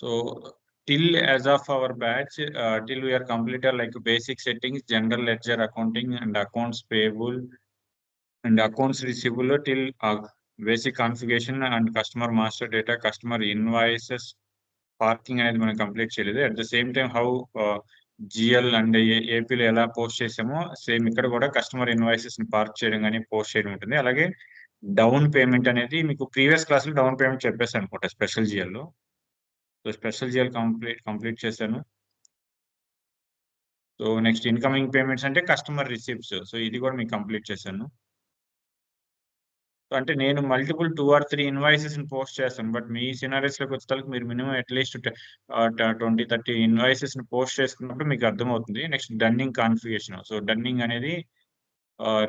So till as of our batch, till we are completed like basic settings, general ledger accounting and accounts payable and accounts receivable till basic configuration and customer master data, customer invoices, parking అనేది మనం complete చేయలేదు. At the same time how GL and ఏపీలో ఎలా post చేసామో same ఇక్కడ కూడా customer invoices ని park చేయడం కానీ పోస్ట్ చేయడం ఉంటుంది. అలాగే డౌన్ పేమెంట్ అనేది మీకు ప్రీవియస్ క్లాస్ లో డౌన్ పేమెంట్ చెప్పేసాను అనుకుంటా స్పెషల్ జిఎల్ లో. సో స్పెషల్ జిఎల్ కంప్లీట్ చేశాను. సో నెక్స్ట్ ఇన్కమింగ్ పేమెంట్స్ అంటే కస్టమర్ రిసీప్ట్స్. సో ఇది కూడా మీకు కంప్లీట్ చేశాను. అంటే నేను మల్టిపుల్ 2 or 3 ఇన్వాయిసెస్ ని పోస్ట్ చేస్తాను. బట్ మీ సినారీస్ లోకి వచ్చేసరికి మీరు మినిమం అట్లీస్ట్ 20-30 ఇన్వాయిసెస్ ని పోస్ట్ చేసుకున్నప్పుడు మీకు అర్థమవుతుంది. Next dunning configuration. So dunning అనేది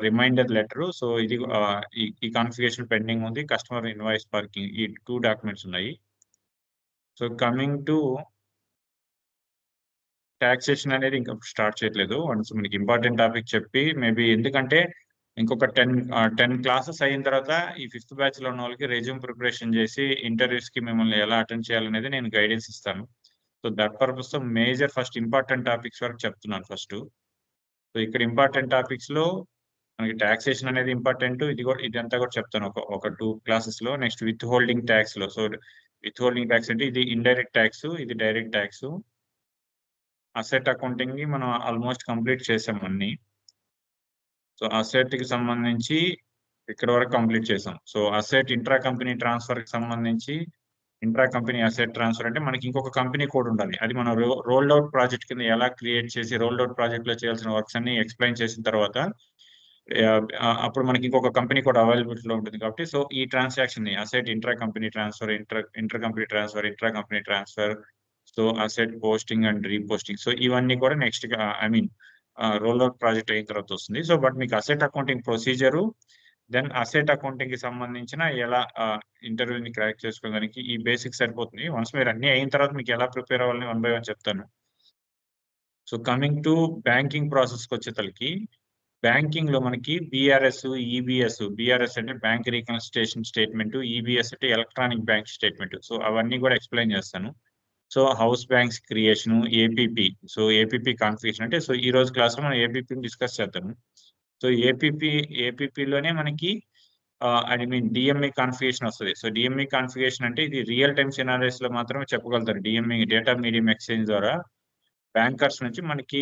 రిమైండర్ లెటర్. సో ఇది ఈ కాన్ఫిగరేషన్ పెండింగ్ ఉంది. కస్టమర్ ఇన్వాయిస్ పార్కింగ్ ఈ 2 డాక్యుమెంట్స్ ఉన్నాయి. సో కమింగ్ టు టాక్సేషన్ అనేది ఇంకా స్టార్ట్ చేయట్లేదు. వన్స్ మనకి ఇంపార్టెంట్ టాపిక్ చెప్పి మేబీ ఎందుకంటే ఇంకొక 10 క్లాసెస్ అయిన తర్వాత ఈ 5th బ్యాచ్ లో ఉన్న వాళ్ళకి రెజ్యూమ్ ప్రిపరేషన్ చేసి ఇంటర్వ్యూస్ కి మిమ్మల్ని ఎలా అటెండ్ చేయాలనేది నేను గైడెన్స్ ఇస్తాను. సో దట్ పర్పస్ తో మేజర్ ఫస్ట్ ఇంపార్టెంట్ టాపిక్స్ వరకు చెప్తున్నాను ఫస్ట్. సో ఇక్కడ ఇంపార్టెంట్ టాపిక్స్ లో మనకి టాక్సేషన్ అనేది ఇంపార్టెంట్. ఇదంతా కూడా చెప్తాను ఒక 2 క్లాసెస్ లో. నెక్స్ట్ విత్ హోల్డింగ్ ట్యాక్స్ లో. సో విత్ హోల్డింగ్ ట్యాక్స్ అంటే ఇది ఇండైరెక్ట్ ట్యాక్స్, ఇది డైరెక్ట్ ట్యాక్స్. అసెట్ అకౌంటింగ్ ని మనం ఆల్మోస్ట్ కంప్లీట్ చేసాం అన్ని. సో అసెట్ కి సంబంధించి ఇక్కడ వరకు కంప్లీట్ చేసాం. So asset intra company transfer కి సంబంధించి ఇంట్రా కంపెనీ అసెట్ ట్రాన్స్ఫర్ అంటే మనకి ఇంకొక కంపెనీ కోడ్ ఉండాలి. అది మనం రోల్డ్ అవుట్ ప్రాజెక్ట్ కింద ఎలా క్రియేట్ చేసి రోల్డ్ అవుట్ ప్రాజెక్ట్ లో చేయాల్సిన వర్క్స్ అన్ని ఎక్స్ప్లెయిన్ చేసిన తర్వాత అప్పుడు మనకి ఇంకొక కంపెనీ కోడ్ అవైలబిలిటీలో ఉంటుంది. కాబట్టి సో ఈ ట్రాన్సాక్షన్ ని asset intra company transfer, inter company transfer, intra company transfer, so asset posting and reposting, so ఇవన్నీ కూడా next I mean roll out project అయిన తర్వాత వస్తుంది. సో బట్ మీకు asset accounting procedure, then asset accounting కి సంబంధించిన ఎలా ఇంటర్వ్యూని క్రాక్ చేసుకోవడానికి ఈ బేసిక్ సరిపోతుంది. వన్స్ మీరు అన్ని అయిన తర్వాత మీకు ఎలా ప్రిపేర్ అవ్వాలని 1 by 1 చెప్తాను. So coming to banking process కి వచ్చేతలకి, బ్యాంకింగ్ లో మనకి బిఆర్ఎస్, ఈబిఎస్. బిఆర్ఎస్ అంటే బ్యాంక్ రీకన్సిలియేషన్ స్టేట్మెంట్, ఈబిఎస్ అంటే ఎలక్ట్రానిక్ బ్యాంక్ స్టేట్మెంట్. సో అవన్నీ కూడా ఎక్స్ప్లెయిన్ చేస్తాను. So house banks creation, APP. So APP configuration అంటే సో ఈ రోజు క్లాస్ లో మనం ఏపీపీని డిస్కస్ చేద్దాము. సో ఏపీపీలోనే మనకి ఐ మీన్ డిఎంఈ కాన్ఫిగరేషన్ వస్తుంది. సో డిఎంఈ కాన్ఫిగరేషన్ అంటే ఇది రియల్ టైమ్ సినారీస్ లో మాత్రమే చెప్పగలుగుతారు. డిఎంఈ డేటా మీడియం ఎక్స్చేంజ్ ద్వారా బ్యాంకర్స్ నుంచి మనకి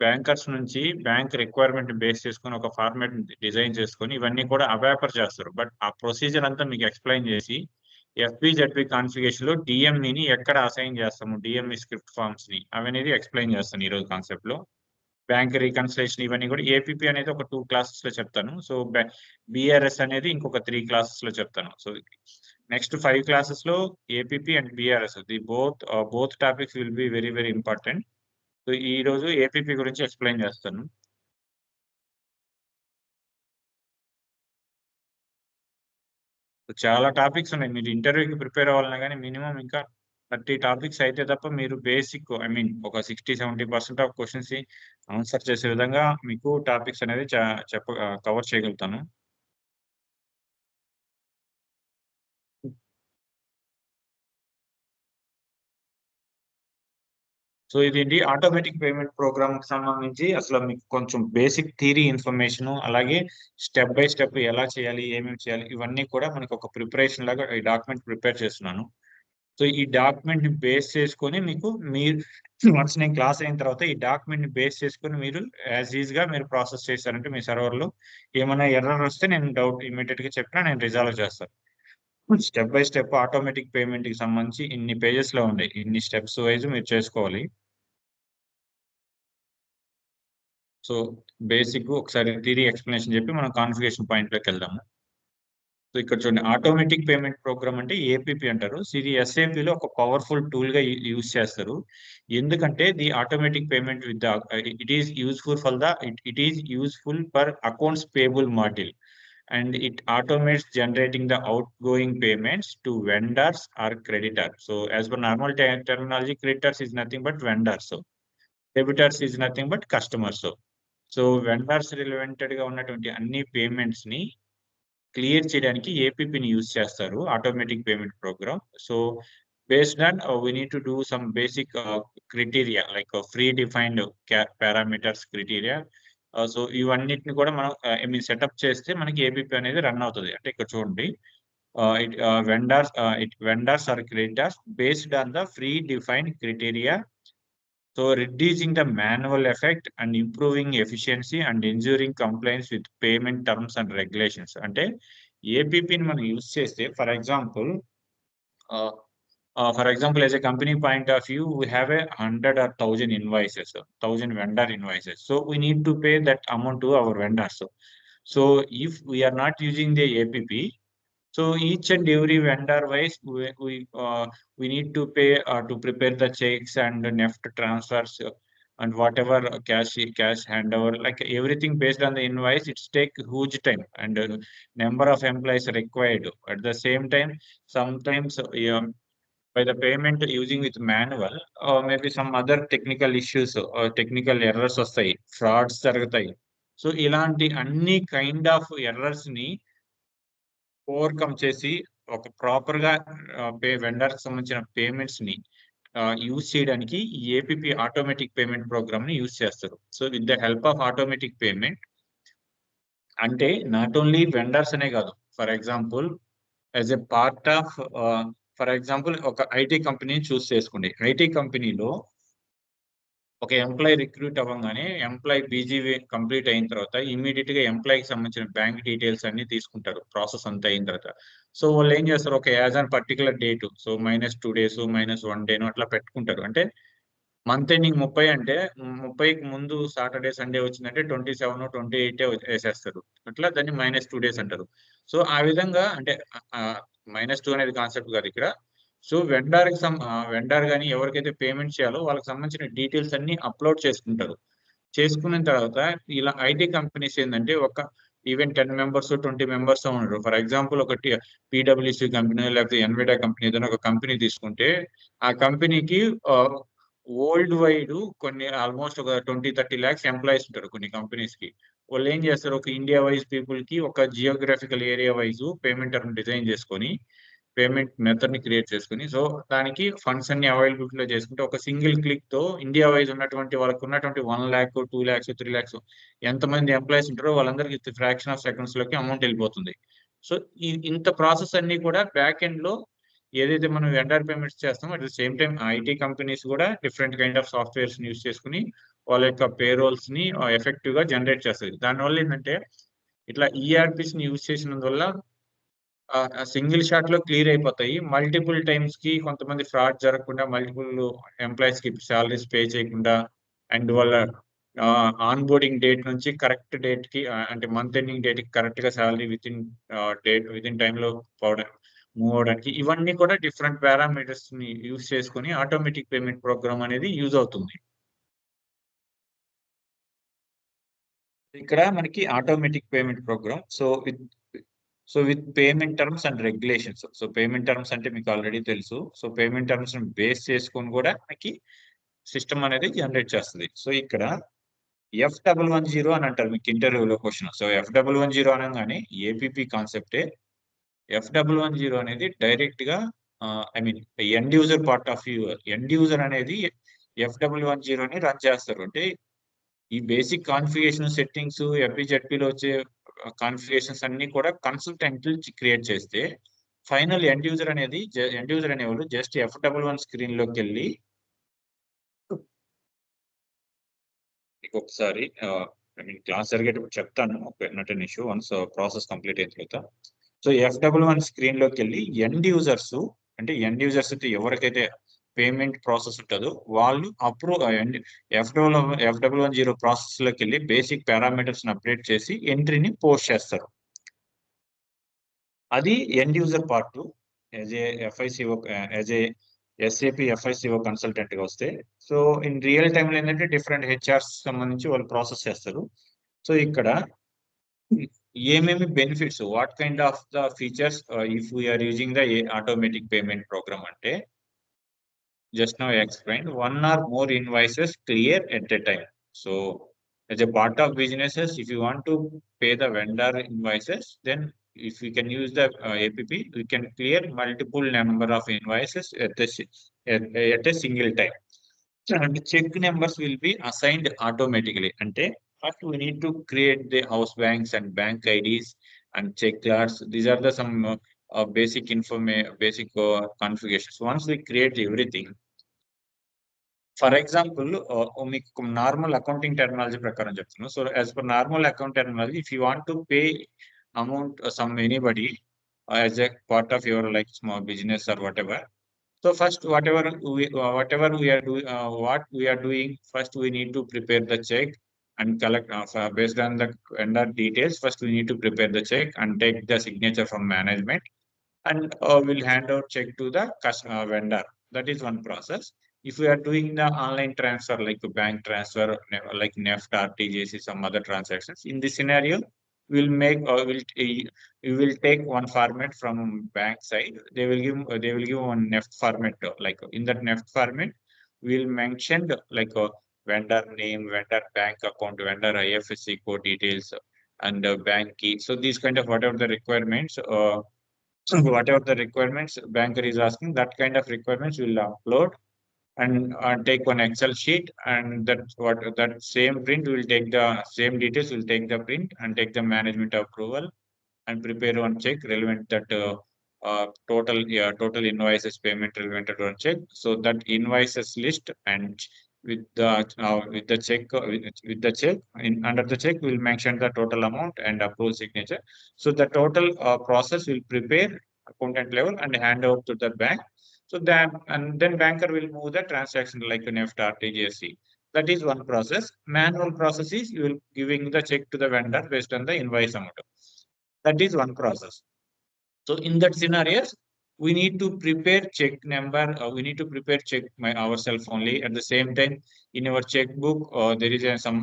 బ్యాంకర్స్ నుంచి బ్యాంక్ రిక్వైర్మెంట్ బేస్ చేసుకొని ఒక ఫార్మాట్ డిజైన్ చేసుకొని ఇవన్నీ కూడా అవాపర్ చేస్తారు. బట్ ఆ ప్రొసీజర్ అంతా మీకు ఎక్స్ప్లెయిన్ చేసి ఎఫ్బిజెడ్బి కాన్ఫిగరేషన్ లో డిఎంఈని ఎక్కడ అసైన్ చేస్తాము, డిఎంఈ స్క్రిప్ట్ ఫార్మ్స్ ని అవనేది ఎక్స్ప్లెయిన్ చేస్తాను ఈ రోజు కాన్సెప్ట్ లో. బ్యాంక్ రీకన్సిలేషన్ ఇవన్నీ కూడా ఏపీపీ అనేది ఒక 2 క్లాసెస్ లో చెప్తాను. సో బిఆర్ఎస్ అనేది ఇంకొక 3 క్లాసెస్ లో చెప్తాను. సో నెక్స్ట్ 5 క్లాసెస్ లో APP and BRS the both topics will be very very important. So ఈ రోజు ఏపీపీ గురించి ఎక్స్ప్లెయిన్ చేస్తాను. చాలా టాపిక్స్ ఉన్నాయి. మీరు ఇంటర్వ్యూకి ప్రిపేర్ అవ్వాలన్నా కానీ మినిమం ఇంకా 30 టాపిక్స్ అయితే తప్ప మీరు బేసిక్ ఐ మీన్ ఒక 60-70% ఆఫ్ క్వశ్చన్స్ ఆన్సర్ చేసే విధంగా మీకు టాపిక్స్ అనేది కవర్ చేయగలుగుతాను. సో ఇది ఆటోమేటిక్ పేమెంట్ ప్రోగ్రామ్ కి సంబంధించి అసలు మీకు కొంచెం బేసిక్ థియరీ ఇన్ఫర్మేషన్, అలాగే స్టెప్ బై స్టెప్ ఎలా చేయాలి, ఏమేమి చేయాలి ఇవన్నీ కూడా మనకి ఒక ప్రిపరేషన్ లాగా ఈ డాక్యుమెంట్ ప్రిపేర్ చేస్తున్నాను. సో ఈ డాక్యుమెంట్ ని బేస్ చేసుకొని మీరు వన్స్ నేను క్లాస్ అయిన తర్వాత ఈ డాక్యుమెంట్ ని బేస్ చేసుకొని మీరు యాజ్ ఈజ్ గా మీరు ప్రాసెస్ చేశారంటే మీ సర్వర్ లో ఏమైనా ఎర్రర్ వస్తే నేను డౌట్ ఇమీడియట్ గా చెప్పినా నేను రిజాల్వ్ చేస్తాను. Step by step automatic payment కి సంబంధించి ఇన్ని పేజెస్ లో ఉన్నాయి, ఇన్ని స్టెప్స్ వైజ్ మీరు చేసుకోవాలి. సో బేసిక్ ఒకసారి థియరీ ఎక్స్ప్లెనేషన్ చెప్పి మనం కాన్ఫిగరేషన్ పాయింట్ లోకి వెళ్దాము. సో ఇక్కడ చూడండి, ఆటోమేటిక్ పేమెంట్ ప్రోగ్రామ్ అంటే ఏపీపీ అంటారు. సో ఇది ఎస్ఏపి లో ఒక పవర్ఫుల్ టూల్ గా యూజ్ చేస్తారు. ఎందుకంటే the automatic payment with it is useful for accounts payable module and it automates generating the outgoing payments to vendors or creditor. So as per normal terminology, creditors is nothing but vendors. So debitors is nothing but customers. So vendors related గా ఉన్నటువంటి అన్ని payments ని clear చేయడానికి ఏపీపీని use చేస్తారు automatic payment programme. So based on we need to do some basic criteria like pre-defined parameters criteria. So ఇవన్నిటిని కూడా మనం I mean setup చేస్తే మనకి ఏబిపి అనేది రన్ అవుతుంది. అంటే ఇక్కడ చూడండి, vendors or creditors based on the pre-defined criteria. So reducing the manual effect and improving efficiency and ensuring compliance with payment terms and regulations. అంటే ఏపీపీని మనం యూజ్ చేస్తే for example as a company point of view, we have 100 or 1,000 invoices, 1,000 vendor invoices. So we need to pay that amount to our vendors. So if we are not using the APP, so each and every vendor wise, we need to pay to prepare the checks and NEFT transfers and whatever cash handover, like everything based on the invoice. It's take huge time and number of employees required. At the same time, sometimes by the payment using with manual, or maybe some other technical issues or technical errors వస్తాయి, frauds జరుగుతాయి. So ఇలాంటి అన్ని kind of errors ని overcome చేసి ఒక proper గా vendor కి సంబంధించిన పేమెంట్స్ ని యూజ్ చేయడానికి ఈ ఏపీపీ ఆటోమేటిక్ పేమెంట్ ప్రోగ్రామ్ ని యూజ్ చేస్తారు. So with the help of automatic payment, అంటే నాట్ ఓన్లీ వెండర్స్ అనే కాదు, for example as a part of for example ఒక ఐటీ కంపెనీని చూస్ చేసుకోండి. ఐటీ కంపెనీలో ఒక ఎంప్లాయీ రిక్రూట్ అవ్వగానే ఎంప్లాయీ బీజీవీ కంప్లీట్ అయిన తర్వాత ఇమీడియట్ గా ఎంప్లాయీకి సంబంధించిన బ్యాంక్ డీటెయిల్స్ అన్ని తీసుకుంటారు ప్రాసెస్ అంతా అయిన తర్వాత. సో వాళ్ళు ఏం చేస్తారు, ఒక as an particular date, so -2 days -1 day అట్లా పెట్టుకుంటారు. అంటే మంత్ ఎండింగ్ 30 అంటే 30కి ముందు సాటర్డే సండే వచ్చిందంటే 27 28 వేసేస్తారు. అట్లా దాన్ని -2 days అంటారు. సో ఆ విధంగా అంటే -2 అనేది కాన్సెప్ట్ కాదు ఇక్కడ. సో వెండర్ కానీ ఎవరికైతే పేమెంట్ చేయాలో వాళ్ళకి సంబంధించిన డీటెయిల్స్ అన్ని అప్లోడ్ చేసుకుంటారు. చేసుకున్న తర్వాత ఇలా ఐటీ కంపెనీస్ ఏంటంటే ఒక ఈవెన్ 10 members 20 members ఉన్నారు. ఫర్ ఎగ్జాంపుల్ ఒకటి పీడబ్ల్యూసీ కంపెనీ లేకపోతే ఎన్విడా కంపెనీ ఏదైనా ఒక కంపెనీ తీసుకుంటే ఆ కంపెనీకి వరల్డ్ వైడ్ కొన్ని ఆల్మోస్ట్ ఒక 20-30 lakhs ఎంప్లాయీస్ ఉంటారు కొన్ని కంపెనీస్ కి. వాళ్ళు ఏం చేస్తారు, ఒక ఇండియా వైజ్ పీపుల్ కి ఒక geographical area wise payment term design చేసుకొని పేమెంట్ మెథడ్ ని క్రియేట్ చేసుకుని, సో దానికి ఫండ్స్ అన్ని అవైలబిలిటీలో చేసుకుంటే ఒక సింగిల్ క్లిక్ తో ఇండియా వైజ్ ఉన్నటువంటి వాళ్ళకు ఉన్నటువంటి 1 lakh 2 lakhs 3 lakhs ఎంతమంది ఎంప్లాయీస్ ఉంటారో వాళ్ళందరికీ ఫ్రాక్షన్ ఆఫ్ సెకండ్స్ లోకి అమౌంట్ వెళ్ళిపోతుంది. సో ఇంత ప్రాసెస్ అన్ని కూడా బ్యాక్ ఎండ్ లో ఏదైతే మనం వెండర్ పేమెంట్స్ చేస్తామో at the same time IT companies కూడా different kind of softwares use చేసుకుని వాళ్ళ యొక్క పేరోల్స్ ని ఎఫెక్టివ్ గా జనరేట్ చేస్తుంది. దానివల్ల ఏంటంటే ఇట్లా ఈఆర్పిస్ ని యూజ్ చేసినందువల్ల సింగిల్ షాట్ లో క్లియర్ అయిపోతాయి. మల్టిపుల్ టైమ్స్ కి కొంతమంది ఫ్రాడ్ జరగకుండా, మల్టిపుల్ ఎంప్లాయీస్ కి సాలరీస్ పే చేయకుండా, అండ్ వాళ్ళ ఆన్ బోర్డింగ్ డేట్ నుంచి కరెక్ట్ డేట్ కి అంటే మంత్ ఎండింగ్ డేట్ కి కరెక్ట్ గా సాలరీ విత్ ఇన్ టైమ్ లో మూవ్ అవడానికి, ఇవన్నీ కూడా డిఫరెంట్ పారామీటర్స్ ని యూజ్ చేసుకుని ఆటోమేటిక్ పేమెంట్ ప్రోగ్రామ్ అనేది యూజ్ అవుతుంది. ఇక్కడ మనకి automatic payment programme with payment terms and regulations. So payment terms అంటే మీకు ఆల్రెడీ తెలుసు. సో పేమెంట్ టర్మ్స్ బేస్ చేసుకొని కూడా మనకి సిస్టమ్ అనేది జనరేట్ చేస్తుంది. సో ఇక్కడ F110 అని అంటారు మీకు ఇంటర్వ్యూలో క్వశ్చన్. సో F110 అనగానే ఏపీపీ కాన్సెప్టే. F110 అనేది డైరెక్ట్ గా I mean end user part of view, end user అనేది F110 ని రన్ చేస్తారు. అంటే ఈ బేసిక్ కాన్ఫిగరేషన్ సెట్టింగ్స్ FPZPలో వచ్చే కాన్ఫిగరేషన్స్ అన్ని కూడా కన్సల్టెంట్లు క్రియేట్ చేస్తే ఫైనల్ ఎండ్ యూజర్ అనేవాళ్ళు జస్ట్ F11 స్క్రీన్ లోకి వెళ్ళి ఒకసారి ఐ మీన్ క్లాస్ జరిగేటప్పుడు చెప్తాను, not an issue, once process complete అయిన తర్వాత. సో F11 స్క్రీన్ లోకి వెళ్ళి ఎండ్ యూజర్స్ అయితే ఎవరికైతే పేమెంట్ ప్రాసెస్ ఉంటుందో వాళ్ళు అప్రూవ్ F110 ప్రాసెస్ లోకి వెళ్ళి బేసిక్ పారామీటర్స్ అప్డేట్ చేసి ఎంట్రీని పోస్ట్ చేస్తారు. అది end user part. As a SAP FICO consultant గా వస్తే, సో ఇన్ రియల్ టైమ్ లో ఏంటంటే డిఫరెంట్ హెచ్ఆర్స్ సంబంధించి వాళ్ళు ప్రాసెస్ చేస్తారు. సో ఇక్కడ ఏమేమి benefits, what kind of the features if we are using the automatic payment program అంటే, just now I explained, one or more invoices clear at a time. So as a part of businesses, if you want to pay the vendor invoices, then if we can use the APP, we can clear multiple number of invoices at a single time. And check numbers will be assigned automatically. Ante first we need to create the house banks and bank IDs and check cards. These are the some basic basic configurations. Once we create everything, for example, మీకు normal accounting terminology ప్రకారం చెప్తున్నాను. So as per normal account terminology, if you want to pay amount some anybody as a part of your like small business are what ever. So first, whatever what we are doing, first we need to prepare the check and collect based on the vendor details. First, we need to prepare the check and take the signature from management, and we'll hand out check to the vendor. That is one process. If we are doing the online transfer, like a bank transfer, like NEFT, RTGS, some other transactions, in this scenario, we'll make we will take one format from bank side. They will give one NEFT format. Like in that NEFT format, we'll mention like a vendor name, vendor bank account, vendor IFSC code details, and bank key. So these kind of whatever the requirements. Whatever the requirements banker is asking, that kind of requirements will upload and take one Excel sheet, and that same print will take the same details, will take the print and take the management approval and prepare one check relevant that total invoices payment relevant to one check. So that invoices list and with the check with the check under the check will mention the total amount and approve signature. So the total process will prepare accountant level and hand over to the bank. So that, and then banker will move the transaction like an NEFT, RTGS. That is one process. Manual process is you will giving the check to the vendor based on the invoice amount. That is one process. So in that scenarios, we need to prepare check number. We need to prepare check ourselves only. At the same time, in our checkbook, there is some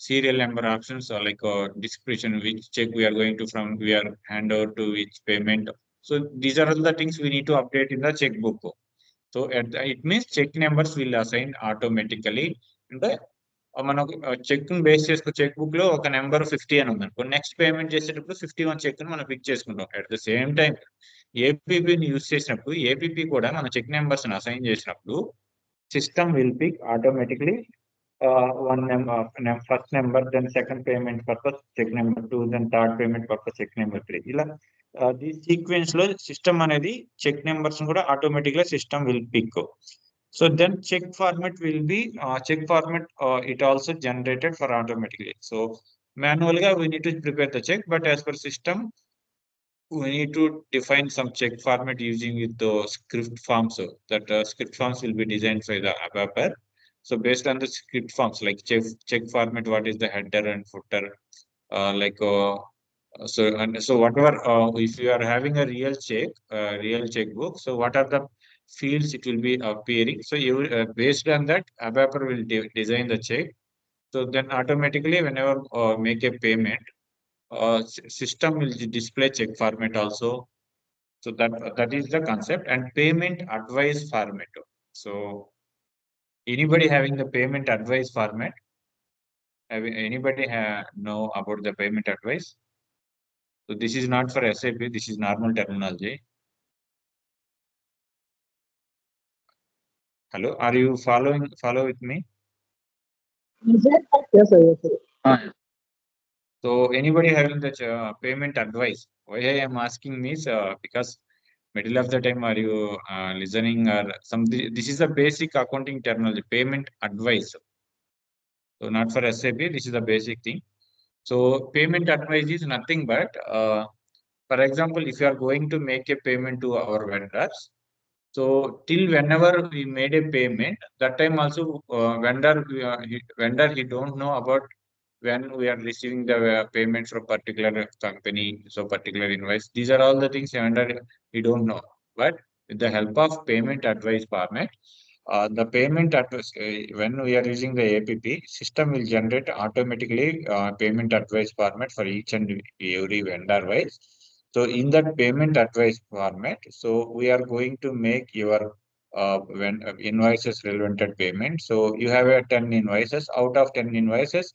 serial number options, like description which check we are going to from, we are hand over to which payment. So these are all the things we need to update in the checkbook. So it means check numbers will assign automatically. And మనకు check base చేసుకో, cheque book లో ఒక number 50 అని ఉందనుకో, next payment చేసేటప్పుడు 51 check మనం pick చేసుకుంటాం. At the same time ఏపీపీని యూజ్ చేసినప్పుడు ఏపీపీ కూడా మన చెక్ నెంబర్స్ అసైన్ చేసినప్పుడు system will pick automatically one first number, then second payment purpose check number 2, then third payment purpose check number 3. ఇలా ఈ సీక్వెన్స్ లో సిస్టమ్ అనేది చెక్ నెంబర్స్ కూడా ఆటోమేటిక్ గా system will pick. So then check format will be it also generated for automatically. So manually we need to prepare the check, but as per system we need to define some check format using with the script forms. So that script forms will be designed by the ABAPer. So based on the script forms like check format, what is the header and footer, so whatever if you are having a real checkbook, so what are the fields it will be appearing. So you based on that, ABAPer will design the check. So then automatically whenever make a payment, system will display check format also. So that is the concept. And payment advice format. So anybody having the payment advice format? Anybody know about the payment advice? So this is not for SAP. This is normal terminology. Hello, are you follow with me? Yes, sir. Yes, sir. So anybody having the payment advice? Why I am asking is because middle of the time are you listening or something? This is the basic accounting terminology, payment advice. So not for SAP, this is the basic thing. So payment advice is nothing but, for example, if you are going to make a payment to our vendors, so till whenever we made a payment, that time also vendor he don't know about when we are receiving the payment from particular company, so particular invoice. These are all the things vendor he don't know. But with the help of payment advice format, the payment advice, when we are using the APP, system will generate automatically payment advice format for each and every vendor wise. So in that payment advice format, so we are going to make your invoices relevant payment. So you have 10 invoices. Out of 10 invoices,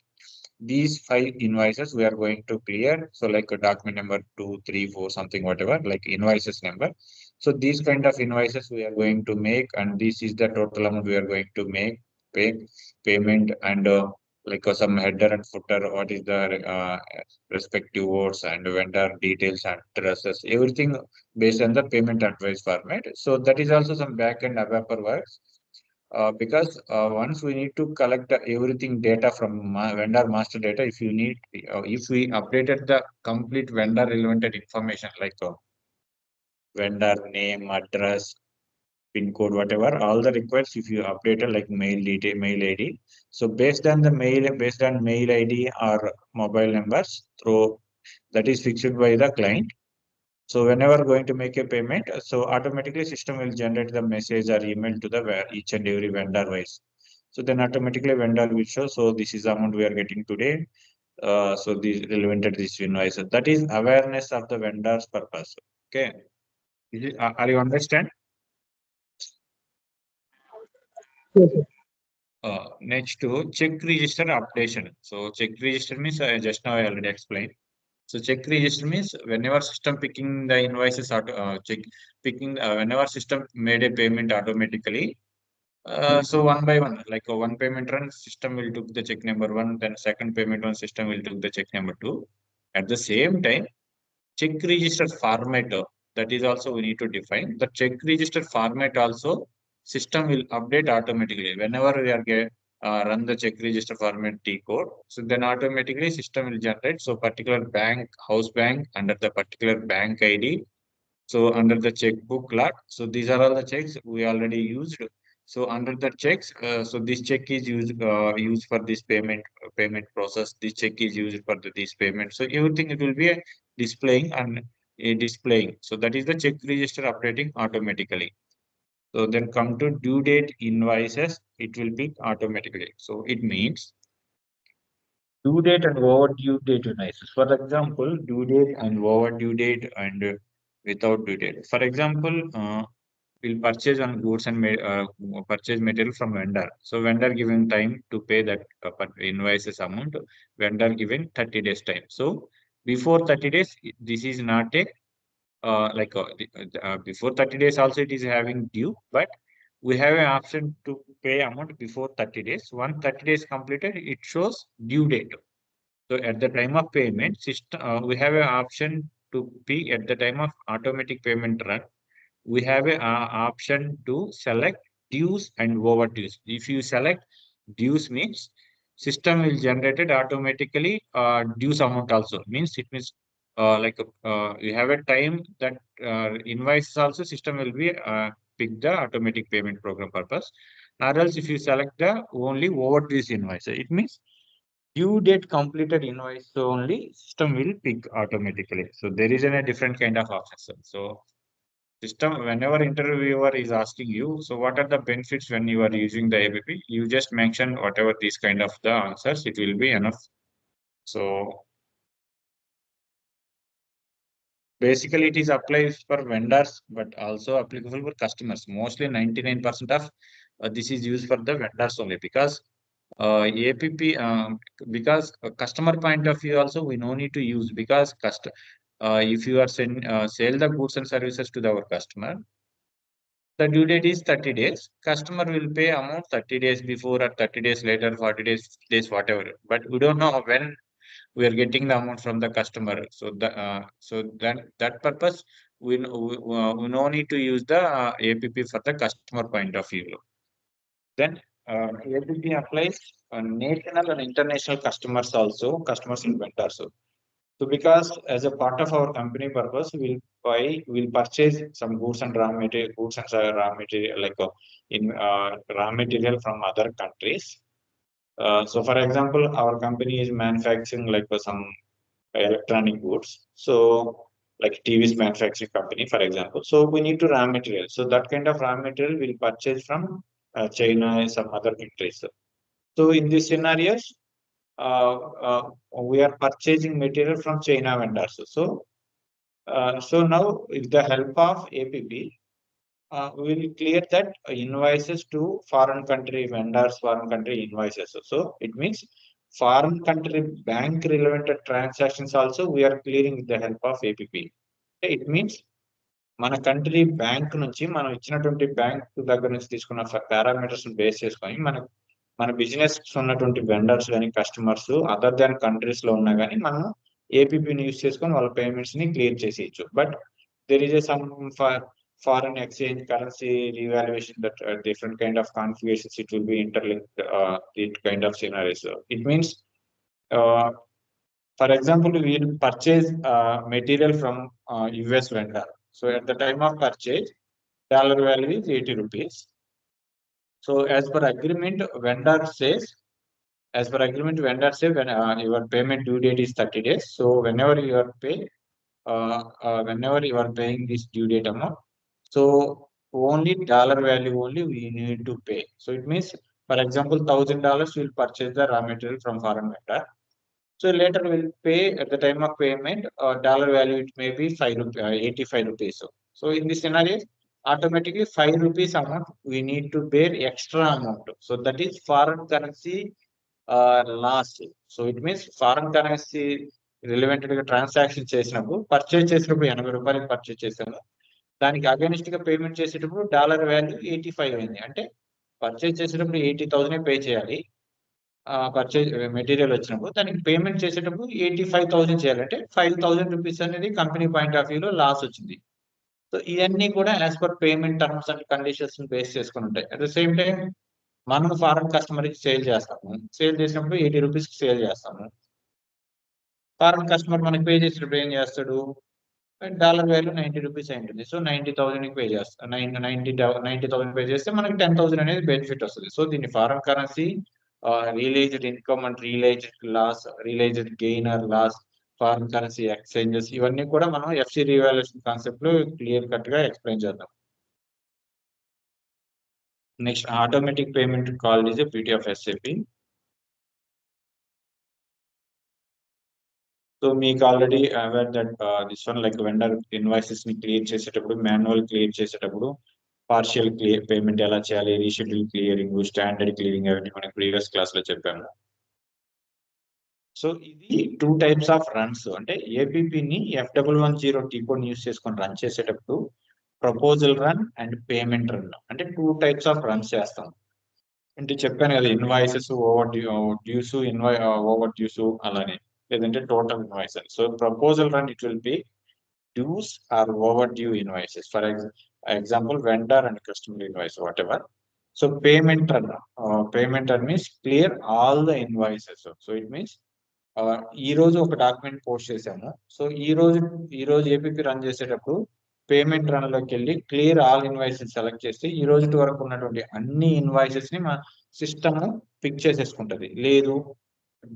these 5 invoices we are going to clear. So like a document number 2, 3, 4, something, whatever, like invoices number. So these kind of invoices we are going to make, and this is the total amount we are going to make, payment, and like some header and footer, what is the respective words and vendor details and addresses, everything based on the payment advice format. So that is also some back-end ABAP works. Because once we need to collect everything data from vendor master data, if we updated the complete vendor relevant information like vendor name, address, pin code, whatever, all the requests, if you updated like mail detail, mail ID. So based on mail ID or mobile numbers, through that is fixed by the client. So whenever going to make a payment, so automatically system will generate the message or email to the each and every vendor wise. So then automatically vendor will show. So this is the amount we are getting today. So this relevant this invoice. That is awareness of the vendor's purpose. Okay. Are you understand? Yes, sir. Next to check register updation. So check register means just now I already explained. So check register means whenever system picking the invoices whenever system made a payment automatically. So one by one, like one payment run, system will took the check number 1, then second payment run, system will took the check number 2. At the same time, check register format, that is also we need to define. The check register format also system will update automatically whenever we are run the check register format T code. So then automatically system will generate. So particular bank, house bank under the particular bank ID. So under the checkbook lot. So these are all the checks we already used. So under the checks, so this check is used for this payment process. This check is used for this payment. So everything it will be displaying and displaying. So that is the check register updating automatically. So then come to due date invoices, it will be automatically. So it means due date and overdue date invoices. For example, due date and overdue date and without due date. For example, we'll purchase on goods and purchase material from vendor. So vendor given time to pay that invoices amount. Vendor given 30 days time. So before 30 days, this is not a before 30 days also it is having due, but we have an option to pay amount before 30 days. Once 30 days completed, it shows due date. So at the time of payment, system we have an option to pay at the time of automatic payment run. We have an option to select dues and overdues. If you select dues means system will generate it automatically dues amount also means it means you have a time that invoice also system will be pick the automatic payment program purpose, or else if you select the only overdues invoice, it means due date completed invoice only system will pick automatically. So there is a different kind of option. So system, whenever interviewer is asking you, so what are the benefits when you are using the ABP? You just mention whatever these kind of the answers, it will be enough. So basically it is applies for vendors, but also applicable for customers. Mostly 99% of this is used for the vendors only because APP, because customer point of view also we no need to use because if you are sell the goods and services to our customer, the due date is 30 days. Customer will pay amount 30 days before or 30 days later, 40 days, whatever. But we don't know when we are getting the amount from the customer. So that purpose, we no need to use the APP for the customer point of view. Then APP applies on national and international customers also, customers and vendors. So because as a part of our company purpose, we'll purchase some goods and raw material, raw material raw material from other countries. So for example, our company is manufacturing some electronic goods. So like TV's manufacturing company, for example. So we need to raw material. So that kind of raw material we'll purchase from China and some other countries. So in these scenarios, uh, uh, we are purchasing material from China vendors. So now with the help of APP, we will clear that invoices to foreign country vendors, foreign country invoices. So it means foreign country bank relevant transactions also we are clearing with the help of APP. It means మన country bank నుంచి మనం ఇచ్చినటువంటి bank దగ్గర నుంచి తీసుకున్న parameters base చేసుకొని మన business ఉన్నటువంటి వెండర్స్ కానీ కస్టమర్స్ అదర్ దాన్ కంట్రీస్ లో ఉన్నా కానీ మనం ఏపీపీని యూస్ చేసుకొని వాళ్ళ పేమెంట్స్ ని క్లియర్ చేసేయచ్చు. But there is some foreign exchange currency revaluation that different kind of configurations it will be interlinked it kind of scenarios. It means for example we purchase material from US vendor. So at the time of purchase dollar value is 80 rupees. So as per agreement vendor says when your payment due date is 30 days. So whenever you are paying this due date amount, so only dollar value only we need to pay. So it means, for example, $1,000 we will purchase the raw material from foreign vendor. So later we will pay at the time of payment dollar value it may be 85 rupees. So in this scenario, automatically 5 rupees amount we need to bear extra amount. So that is foreign currency loss. So it means foreign currency relevant transaction చేసినప్పుడు purchase చేసినప్పుడు 80 రూపాయలకి purchase చేసాము, దానికి against గా payment చేసేటప్పుడు dollar value 85 అయింది. అంటే purchase చేసేటప్పుడు 80,000 పే చేయాలి, పర్చేజ్ మెటీరియల్ వచ్చినప్పుడు దానికి పేమెంట్ చేసేటప్పుడు 85,000 చేయాలంటే 5,000 రూపీస్ అనేది కంపెనీ పాయింట్ ఆఫ్ వ్యూలో లాస్ వచ్చింది. సో ఇవన్నీ కూడా as per payment terms and conditions base చేసుకుని ఉంటాయి. అట్ ద సేమ్ టైం మనం ఫారెన్ కస్టమర్ కి సేల్ చేస్తాము, సేల్ చేసినప్పుడు 80 రూపీస్ కి సేల్ చేస్తాము. ఫారెన్ కస్టమర్ మనకి పే చేసినప్పుడు ఏం చేస్తాడు, డాలర్ వాల్యూ 90 రూపీస్ అయి ఉంటుంది. సో 90,000 పే చేస్తాం, 90,000 పే చేస్తే మనకి 10,000 అనేది బెనిఫిట్ వస్తుంది. సో దీన్ని foreign currency realised income and realised loss, realised gain or loss, foreign currency exchanges, ఇవన్నీ కూడా మనం ఎఫ్సి రివాల్యుయేషన్ కాన్సెప్ట్ లో క్లియర్ కట్ గా ఎక్స్ప్లెయిన్ చేద్దాం. Next automatic payment called is PT of SAP. So మీకు already aware that this one like vendor invoices ని clear చేసేటప్పుడు, manual clear చేసేటప్పుడు పార్షియల్ క్లియర్ పేమెంట్ ఎలా చేయాలి, రీషెడ్యూల్ క్లియరింగ్, స్టాండర్డ్ క్లియరింగ్, అవన్నీ మనకి ప్రీవియస్ క్లాస్ లో చెప్పాము. సో ఇది 2 టైప్స్ ఆఫ్ రన్స్. అంటే ఏపీపీని F110 టీ కోడ్ యూస్ చేసుకొని రన్ చేసేటప్పుడు proposal run and payment run అంటే 2 టైప్స్ ఆఫ్ రన్స్ చేస్తాం. అంటే చెప్పాను కదా, invoices over dues, over dues అలానే, లేదంటే total invoices. So proposal run it will be dues or over due invoices, for example vendor and customer invoice whatever. So payment run means clear all the invoices. So it means ఈ రోజు ఒక document post చేశాము, so ఈ రోజు APP run చేసేటప్పుడు payment run లోకి వెళ్ళి clear all invoices select చేసి ఈ రోజు వరకు ఉన్నటువంటి అన్ని ఇన్వాయిసెస్ ని మన సిస్టమ్ పిక్ చేసేసుకుంటది. లేదు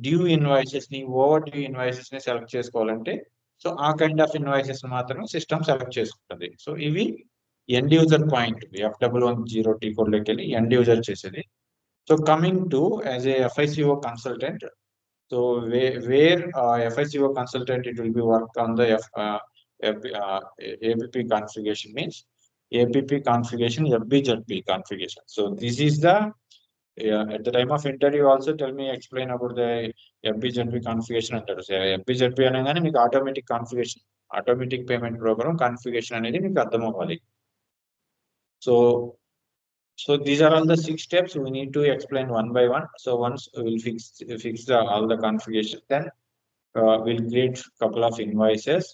డ్యూ ఇన్వాయిసెస్ ని, ఓవర్ డ్యూ ఇన్వాయిసెస్ ని సెలెక్ట్ చేసుకోవాలంటే సో ఆ కైండ్ ఆఫ్ ఇన్వాయిసెస్ మాత్రం సిస్టమ్ సెలెక్ట్ చేసుకుంటది. సో ఇవి end user point F110 T code లోకి వెళ్ళి ఎండ్ యూజర్ చేసేది. So coming to as a FICO consultant, so where FICO consultant it will be work on the APP configuration means APP configuration, FBZP configuration. So this is the at the time of interview also tell me explain about the FBZP configuration అంటారు. FBZP అనగానే మీకు automatic configuration, automatic payment programme configuration అనేది మీకు అర్థం అవ్వాలి. So these are all the 6 steps we need to explain one by one. So once we will fix all the configuration, then we'll create couple of invoices,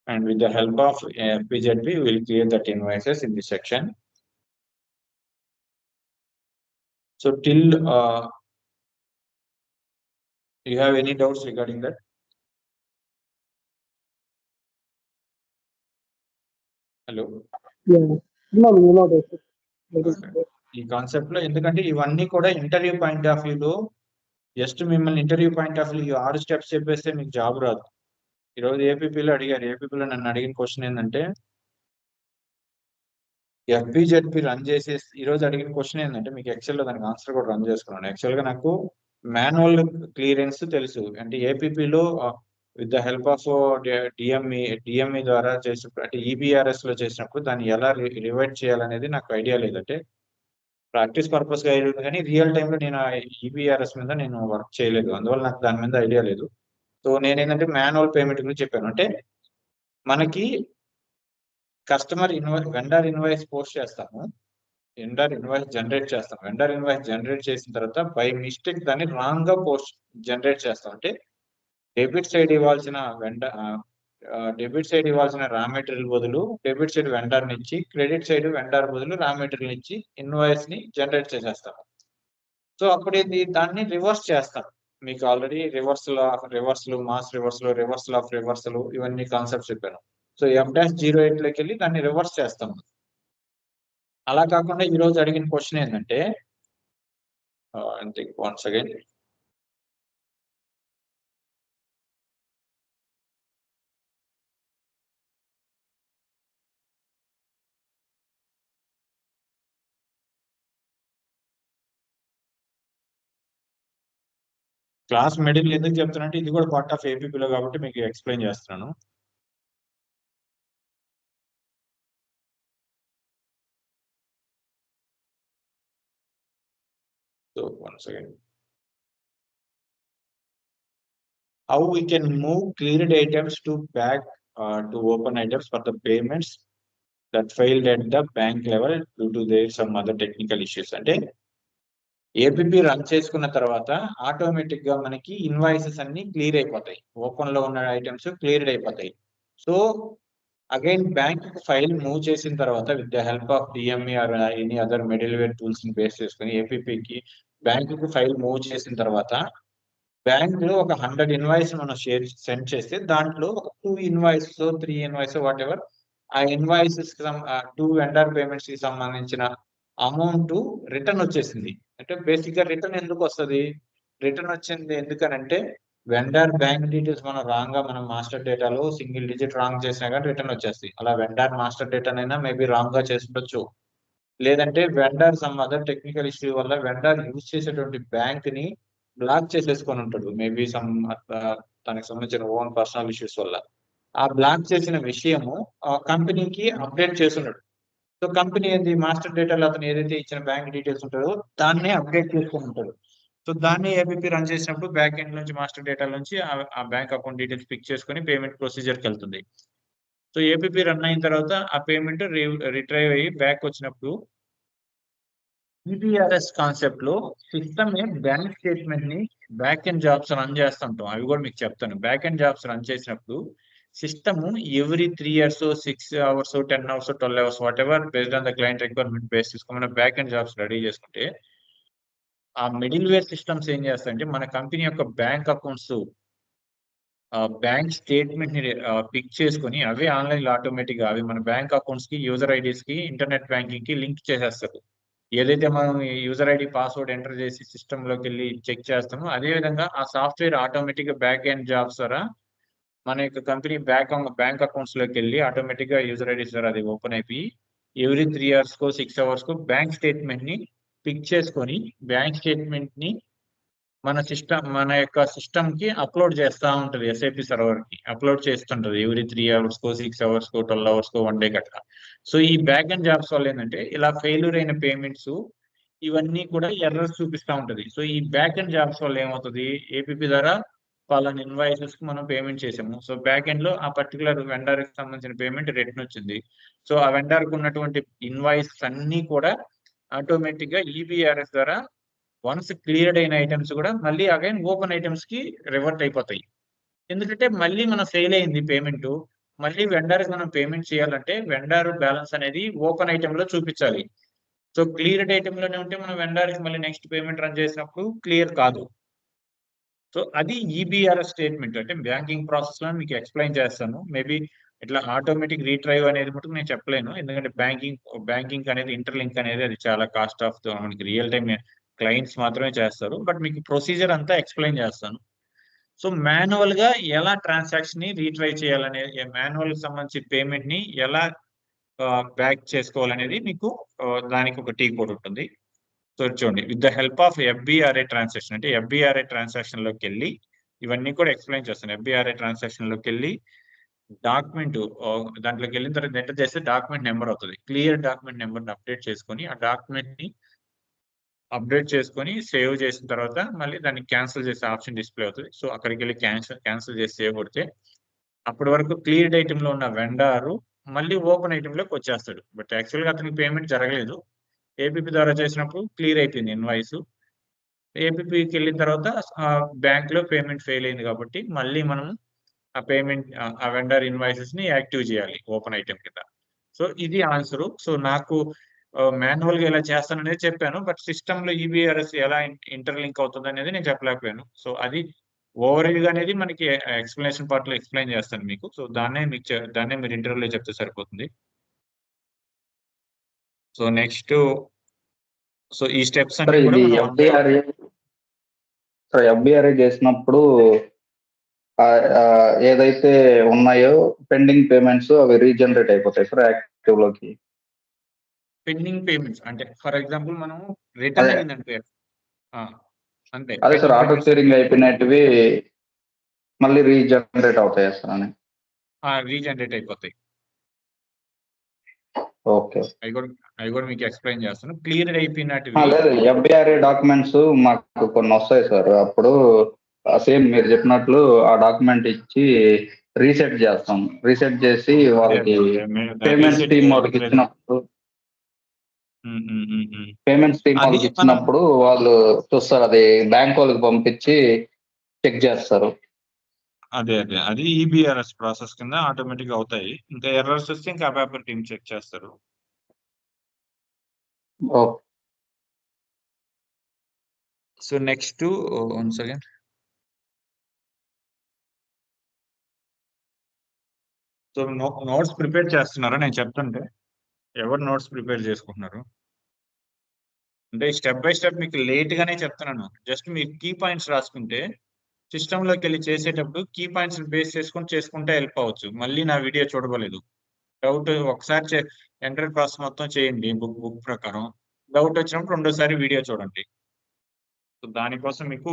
and with the help of FBZP we will create that invoices in this section. So till you have any doubts regarding that? Hello. Yeah. No doubt. ఈ concept లో ఎందుకంటే ఇవన్నీ కూడా interview point of వ్యూలో just మిమ్మల్ని interview point of view 6 steps చెప్పేస్తే మీకు job రాదు. ఈరోజు ఏపీపీలో అడిగారు, ఏపీపీలో నన్ను అడిగిన క్వశ్చన్ ఏంటంటే FBZP రన్ చేసేసి ఈరోజు అడిగిన క్వశ్చన్ ఏంటంటే మీకు ఎక్సెల్ లో దానికి ఆన్సర్ కూడా రన్ చేసుకున్నాను. యాక్చువల్ గా నాకు మాన్యువల్ క్లియరెన్స్ తెలుసు, అంటే ఏపీపీలో with the help of DME ద్వారా చేసినప్పుడు, అంటే EBRS లో చేసినప్పుడు దాన్ని ఎలా రివైట్ చేయాలనేది నాకు ఐడియా లేదంటే ప్రాక్టీస్ పర్పస్ గా అయ్యేది కానీ రియల్ టైంలో నేను ఈబీఆర్ఎస్ మీద నేను వర్క్ చేయలేదు, అందువల్ల నాకు దాని మీద ఐడియా లేదు. సో నేను ఏంటంటే మాన్యువల్ పేమెంట్ గురించి చెప్పాను. అంటే మనకి కస్టమర్ వెండర్ ఇన్వాయిస్ పోస్ట్ చేస్తాము, వెండర్ ఇన్వాయిస్ జనరేట్ చేస్తాం. వెండర్ ఇన్వాయిస్ జనరేట్ చేసిన తర్వాత బై మిస్టేక్ దాన్ని రాంగ్ గా పోస్ట్ జనరేట్ చేస్తాం. అంటే డెబిట్ సైడ్ ఇవ్వాల్సిన రా మెటీరియల్ బదులు డెబిట్ సైడ్ వెండర్ ఇచ్చి, క్రెడిట్ సైడ్ వెండర్ బదులు రా మెటీరియల్ ఇచ్చి ఇన్వాయిస్ ని జనరేట్ చేసేస్తాం. సో అప్పుడు దాన్ని రివర్స్ చేస్తాం. మీకు already reversal mass reversal of reversal ఇవన్నీ కాన్సెప్ట్స్ చెప్పాను. సో F-08 లోకి వెళ్ళి దాన్ని రివర్స్ చేస్తాం. అలా కాకుండా ఈ రోజు అడిగిన క్వశ్చన్ ఏంటంటే వన్స్ అగైన్ క్లాస్ మిడిల్ ఎందుకు చెప్తానంటే ఇది కూడా పార్ట్ ఆఫ్ ఏపీపీలో కాబట్టి మీకు ఎక్స్ప్లెయిన్ చేస్తున్నాను. So once again, how we can move cleared items to back to open items for the payments that failed at the bank level due to their some other technical issues. అంటే APP run చేసుకున్న తర్వాత automatic గా మనకి invoices అన్ని clear అయిపోతాయి, open లో ఉన్న items clear అయిపోతాయి. So again bank file move చేసిన తర్వాత with the help of DME or any other middleware tools ని బేస్ చేసుకుని ఏపీపీకి బ్యాంక్ కి ఫైల్ మూవ్ చేసిన తర్వాత బ్యాంక్ లో ఒక 100 ఇన్వాయిస్ మనం సెండ్ చేస్తే దాంట్లో ఒక 2 ఇన్వాయిస్ 3 ఇన్వాయిస్ వాట్ ఎవర్ ఆ ఇన్వాయిసెస్ 2 వెండర్ పేమెంట్స్ కి సంబంధించిన అమౌంట్ రిటర్న్ వచ్చేసింది. అంటే బేసిక్ గా రిటర్న్ ఎందుకు వస్తుంది? రిటర్న్ వచ్చింది ఎందుకనంటే వెండర్ బ్యాంక్ డీటెయిల్స్ మనం రాంగ్ గా మనం మాస్టర్ డేటాలో సింగిల్ డిజిట్ రాంగ్ చేసినా కానీ రిటర్న్ వచ్చేస్తాయి. అలా వెండర్ మాస్టర్ డేటానైనా మేబీ రాంగ్ గా చేసి ఉండొచ్చు, లేదంటే vendor some other technical issue వల్ల వెండర్ యూజ్ చేసేటువంటి బ్యాంక్ ని బ్లాక్ చేసేసుకొని ఉంటాడు, మేబీ సమ్ తనకి సంబంధించిన ఓన్ పర్సనల్ ఇష్యూస్ వల్ల. ఆ బ్లాక్ చేసిన విషయము కంపెనీకి అప్డేట్ చేస్తున్నాడు. సో కంపెనీ ఏంది మాస్టర్ డేటాలో అతను ఏదైతే ఇచ్చిన బ్యాంక్ డీటెయిల్స్ ఉంటుందో దాన్నే అప్డేట్ చేసుకొని ఉంటాడు. సో దాన్ని ఏపీపీ రన్ చేసినప్పుడు బ్యాక్ ఎండ్ నుంచి మాస్టర్ డేటా నుంచి ఆ బ్యాంక్ అకౌంట్ డీటెయిల్స్ పిక్ చేసుకొని పేమెంట్ ప్రొసీజర్కి వెళ్తుంది. సో ఏపీపీ రన్ అయిన తర్వాత ఆ పేమెంట్ రిట్రైవ్ అయ్యి బ్యాక్ వచ్చినప్పుడు ఈబీఆర్ఎస్ కాన్సెప్ట్ లో సిస్టమ్ బ్యాంక్ స్టేట్మెంట్ ని బ్యాక్ ఎండ్ జాబ్స్ రన్ చేస్తుంటాం. అవి కూడా మీకు చెప్తాను. బ్యాక్ ఎండ్ జాబ్స్ రన్ చేసినప్పుడు system every 3 years 6 hours 10 hours 12 hours what ever based on the client requirement base చేసుకుని బ్యాక్ ఎండ్ జాబ్స్ రెడీ చేసుకుంటే ఆ మిడిల్ వేర్ సిస్టమ్స్ ఏం చేస్తాయంటే మన కంపెనీ యొక్క బ్యాంక్ అకౌంట్స్ బ్యాంక్ స్టేట్మెంట్ ని పిక్ చేసుకుని అవే ఆన్లైన్ ఆటోమేటిక్ గా అవి మన బ్యాంక్ అకౌంట్స్ కి యూజర్ ఐడీస్ కి ఇంటర్నెట్ బ్యాంకింగ్ కి లింక్ చేసేస్తారు. ఏదైతే మనం యూజర్ ఐడి పాస్వర్డ్ ఎంటర్ చేసి సిస్టమ్ లోకి వెళ్ళి చెక్ చేస్తామో అదే విధంగా ఆ సాఫ్ట్వేర్ ఆటోమేటిక్ గా బ్యాక్ ఎండ్ జాబ్స్ ద్వారా మన యొక్క కంపెనీ బ్యాంక్ అకౌంట్స్ లోకి వెళ్ళి ఆటోమేటిక్ గా యూజర్ ఐడీస్ ద్వారా అది ఓపెన్ అయిపోయి every 3 years 6 hours bank statement ని పిక్ చేసుకొని బ్యాంక్ స్టేట్మెంట్ ని మన యొక్క సిస్టమ్ కి అప్లోడ్ చేస్తూ ఉంటుంది. ఎస్ఐపి సర్వర్ కి అప్లోడ్ చేస్తుంటది every 3 hours 6 hours 12 hours 1 day గట్రా. సో ఈ బ్యాక్ అండ్ జాబ్స్ వల్ల ఏంటంటే ఇలా ఫెయిల్యూర్ అయిన పేమెంట్స్ ఇవన్నీ కూడా ఎర్రర్స్ చూపిస్తూ ఉంటది. సో ఈ బ్యాక్ అండ్ జాబ్స్ వల్ల ఏమవుతుంది, ఏపీపీ ద్వారా వాళ్ళని ఇన్వాయిసెస్ కి మనం పేమెంట్ చేసాము. సో బ్యాక్ ఎండ్ లో ఆ పర్టికులర్ వెండర్ కి సంబంధించిన పేమెంట్ రిటర్న్ వచ్చింది. సో ఆ వెండర్ కు ఉన్నటువంటి ఇన్వాయిస్ అన్ని కూడా ఆటోమేటిక్ గా ఈబీఆర్ఎస్ ద్వారా వన్స్ క్లియర్డ్ అయిన ఐటమ్స్ కూడా మళ్ళీ అగైన్ ఓపెన్ ఐటమ్స్ కి రివర్ట్ అయిపోతాయి. ఎందుకంటే మళ్ళీ మనం ఫెయిల్ అయింది పేమెంట్, మళ్ళీ వెండర్ మనం పేమెంట్ చేయాలంటే వెండర్ బ్యాలెన్స్ అనేది ఓపెన్ ఐటమ్ లో చూపించాలి. సో క్లియర్డ్ ఐటమ్ లోనే ఉంటే మనం వెండర్ కి మళ్ళీ నెక్స్ట్ పేమెంట్ రన్ చేసినప్పుడు క్లియర్ కాదు. సో అది ఈబీఆర్ఎస్ స్టేట్మెంట్. అంటే బ్యాంకింగ్ ప్రాసెస్ లో మీకు ఎక్స్ప్లెయిన్ చేస్తాను. మేబీ ఇట్లా ఆటోమేటిక్ రీట్రైవ్ అనేది మటుకు నేను చెప్పలేను, ఎందుకంటే బ్యాంకింగ్ అనేది ఇంటర్లింక్ అనేది అది చాలా కాస్ట్ ఆఫ్ మనకి రియల్ టైం క్లయింట్స్ మాత్రమే చేస్తారు. బట్ మీకు ప్రొసీజర్ అంతా ఎక్స్ప్లెయిన్ చేస్తాను. సో మాన్యువల్ గా ఎలా ట్రాన్సాక్షన్ ని రీట్రై చేయాలనే మాన్యువల్ కి సంబంధించి పేమెంట్ ని ఎలా బ్యాక్ చేసుకోవాలనేది మీకు దానికి ఒక టీ కోడ్ ఉంటుంది. సో చూడండి, with the help of FBRA transaction అంటే ఎఫ్బిఆర్ఏ ట్రాన్సాక్షన్ లోకి వెళ్ళి ఇవన్నీ కూడా ఎక్స్ప్లెయిన్ చేస్తాను. ఎఫ్బిఆర్ఏ ట్రాన్సాక్షన్ లోకి వెళ్ళి డాక్యుమెంట్ దాంట్లోకి వెళ్ళిన తర్వాత ఎంటర్ చేస్తే డాక్యుమెంట్ నెంబర్ అవుతుంది. క్లియర్ డాక్యుమెంట్ నెంబర్ ని అప్డేట్ చేసుకొని ఆ డాక్యుమెంట్ ని అప్డేట్ చేసుకొని సేవ్ చేసిన తర్వాత మళ్ళీ దాన్ని క్యాన్సిల్ చేసే ఆప్షన్ డిస్ప్లే అవుతుంది. సో అక్కడికి వెళ్ళి క్యాన్సిల్ చేసి సేవ్ కొడితే అప్పటి వరకు క్లియర్డ్ ఐటమ్ లో ఉన్న వెండారు మళ్ళీ ఓపెన్ ఐటమ్ లోకి వచ్చేస్తాడు. బట్ యాక్చువల్ గా అతనికి పేమెంట్ జరగలేదు. ఏపీపీ ద్వారా చేసినప్పుడు క్లియర్ అయిపోయింది ఇన్వాయిస్. ఏపీపీకి వెళ్ళిన తర్వాత బ్యాంక్ లో పేమెంట్ ఫెయిల్ అయింది కాబట్టి మళ్ళీ మనం ఆ పేమెంట్ ఆ వెండర్ ఇన్వాయిసెస్ ని యాక్టివ్ చేయాలి ఓపెన్ ఐటమ్ కింద. సో ఇది ఆన్సర్. సో నాకు మాన్యువల్ గా ఎలా చేస్తాను అనేది చెప్పాను. బట్ సిస్టమ్ లో ఈబీఆర్ఎస్ ఎలా ఇంటర్లింక్ అవుతుంది అనేది నేను చెప్పలేకపోయాను. సో అది ఓవరాల్ గా అనేది మనకి ఎక్స్ప్లెనేషన్ పార్ట్ లో ఎక్స్ప్లెయిన్ చేస్తాను మీకు. సో దాన్నే మీరు ఇంటర్వ్యూలో చెప్తే సరిపోతుంది. సో నెక్స్ట్ సో ఈ స్టెప్స్ సార్ అన్ని కూడా ఇది మనం ఎఫ్బిఆర్ఏ చేసినప్పుడు ఏదైతే ఉన్నాయో పెండింగ్ పేమెంట్స్ అవి రీజనరేట్ అయిపోతాయి సార్ యాక్టివ్ లోకి. పెండింగ్ పేమెంట్స్ అంటే ఫర్ ఎగ్జాంపుల్ మనం రిటర్న్ అయిందంటే అంతే అదే సార్ ఆటో క్లియరింగ్ అయిపోయినట్టువి మళ్ళీ రీజనరేట్ అవుతాయా సార్ అని? రీజనరేట్ అయిపోతాయి. ఓకే, అవి కూడా మీకు ఎక్స్ప్లెయిన్ చేస్తాను. క్లియర్ అయిపోయినట్టు లేదు ఎఫ్బిఆర్ఏ డాక్యుమెంట్స్ మాకు కొన్ని వస్తాయి సార్. అప్పుడు సేమ్ మీరు చెప్పినట్లు ఆ డాక్యుమెంట్ ఇచ్చి రీసెట్ చేస్తాం. రీసెట్ చేసి వాళ్ళకి పేమెంట్స్ టీమ్ వాళ్ళకి ఇచ్చినప్పుడు వాళ్ళు చూస్తారు, అది బ్యాంక్ వాళ్ళకి పంపించి చెక్ చేస్తారు. అది ఈబీఆర్ఎస్ ప్రాసెస్ కింద ఆటోమేటిక్ అవుతాయి. ఇంకా ఎర్రర్స్ వస్తే ఇంకా అబాపర్ టీమ్ చెక్ చేస్తారు. So next once again so notes prepare చేస్తున్నారా? నేను చెప్తుంటే ఎవరు నోట్స్ ప్రిపేర్ చేసుకుంటున్నారు అంటే స్టెప్ బై స్టెప్ మీకు లేట్ గానే చెప్తున్నాను. జస్ట్ మీరు కీ పాయింట్స్ రాసుకుంటే సిస్టమ్ లోకి వెళ్ళి చేసేటప్పుడు కీ పాయింట్స్ బేస్ చేసుకుంటే హెల్ప్ అవ్వచ్చు. మళ్ళీ నా వీడియో చూడలేదు డౌట్ ఒకసారి ఎంటర్ ప్రాసెస్ మొత్తం చేయండి బుక్ ప్రకారం. డౌట్ వచ్చినప్పుడు రెండోసారి వీడియో చూడండి. సో దానికోసం మీకు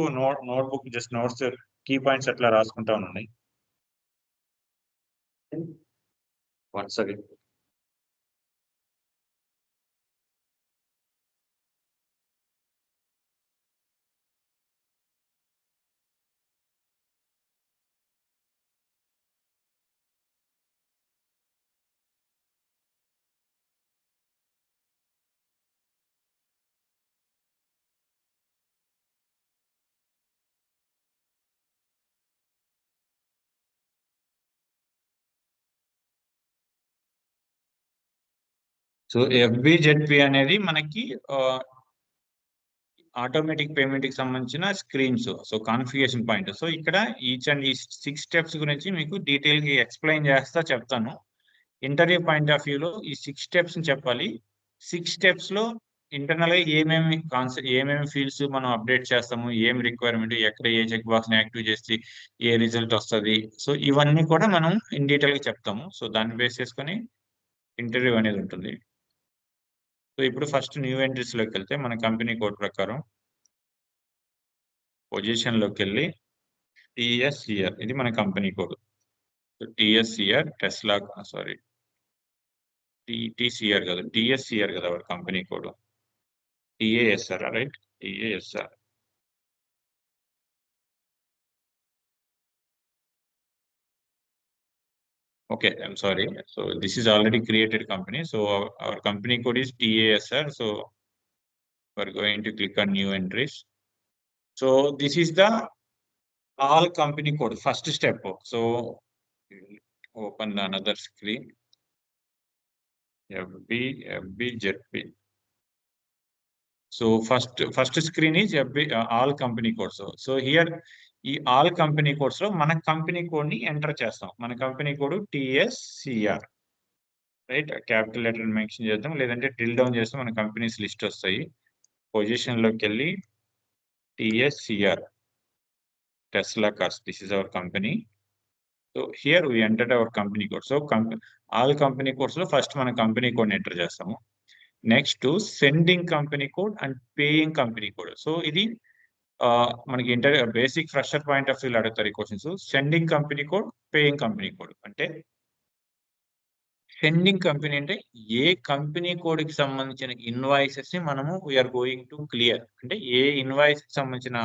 notebook just notes key points ఎట్లా రాసుకుంటా ఉండండి. వన్స్ అగైన్ సో ఎఫ్బిజెడ్పి అనేది మనకి ఆటోమేటిక్ పేమెంట్ కి సంబంధించిన screens. So configuration point. So ఇక్కడ ఈచ్ అండ్ ఈ 6 స్టెప్స్ గురించి మీకు డీటెయిల్ గా ఎక్స్ప్లెయిన్ చేస్తా చెప్తాను. ఇంటర్వ్యూ పాయింట్ ఆఫ్ వ్యూలో ఈ 6 స్టెప్స్ చెప్పాలి. 6 స్టెప్స్ లో ఇంటర్నల్ గా ఏమేమి ఫీల్డ్స్ మనం అప్డేట్ చేస్తాము, ఏం రిక్వైర్మెంట్, ఎక్కడ ఏ చెక్ బాక్స్ ని యాక్టివ్ చేసి ఏ రిజల్ట్ వస్తుంది. సో ఇవన్నీ కూడా మనం ఇన్ డీటెయిల్ గా చెప్తాము. సో దాన్ని బేస్ చేసుకొని ఇంటర్వ్యూ అనేది ఉంటుంది. సో ఇప్పుడు ఫస్ట్ న్యూ ఎంట్రీస్ లోకి వెళ్తే మన కంపెనీ కోడ్ ప్రకారం పొజిషన్ లోకి వెళ్ళి టిఎస్సిఆర్ ఇది మన company code. TSCR Tesla sorry TCR కదా, టిఎస్సిఆర్ కదా our company code. TASR right, TASR. Okay, I'm sorry. So this is already created company. So our company code is TASR. So we're going to click on new entries. So this is the all company code, first step. So open another screen. FBZP. So first screen is all company code. So here ఈ all company codes లో మన company code ని enter చేస్తాం. మన company code TSCR right. Capital letter mention చేద్దాం, లేదంటే drill down చేస్తే మన కంపెనీస్ లిస్ట్ వస్తాయి. పొజిషన్ లోకి వెళ్ళి TSCR Tesla cars, this is our company. So here we entered our company code. So all company codes లో ఫస్ట్ మన company code enter చేస్తాము. Next sending company code and paying company code. So ఇది మనకి basic fresher point of view అడుగుతారు ఈ questions. Sending company code, paying company code అంటే sending company అంటే ఏ కంపెనీ కోడ్కి సంబంధించిన ఇన్వాయిసెస్ ని మనము వీఆర్ గోయింగ్ టు క్లియర్. అంటే ఏ ఇన్వాయిస్ కి సంబంధించిన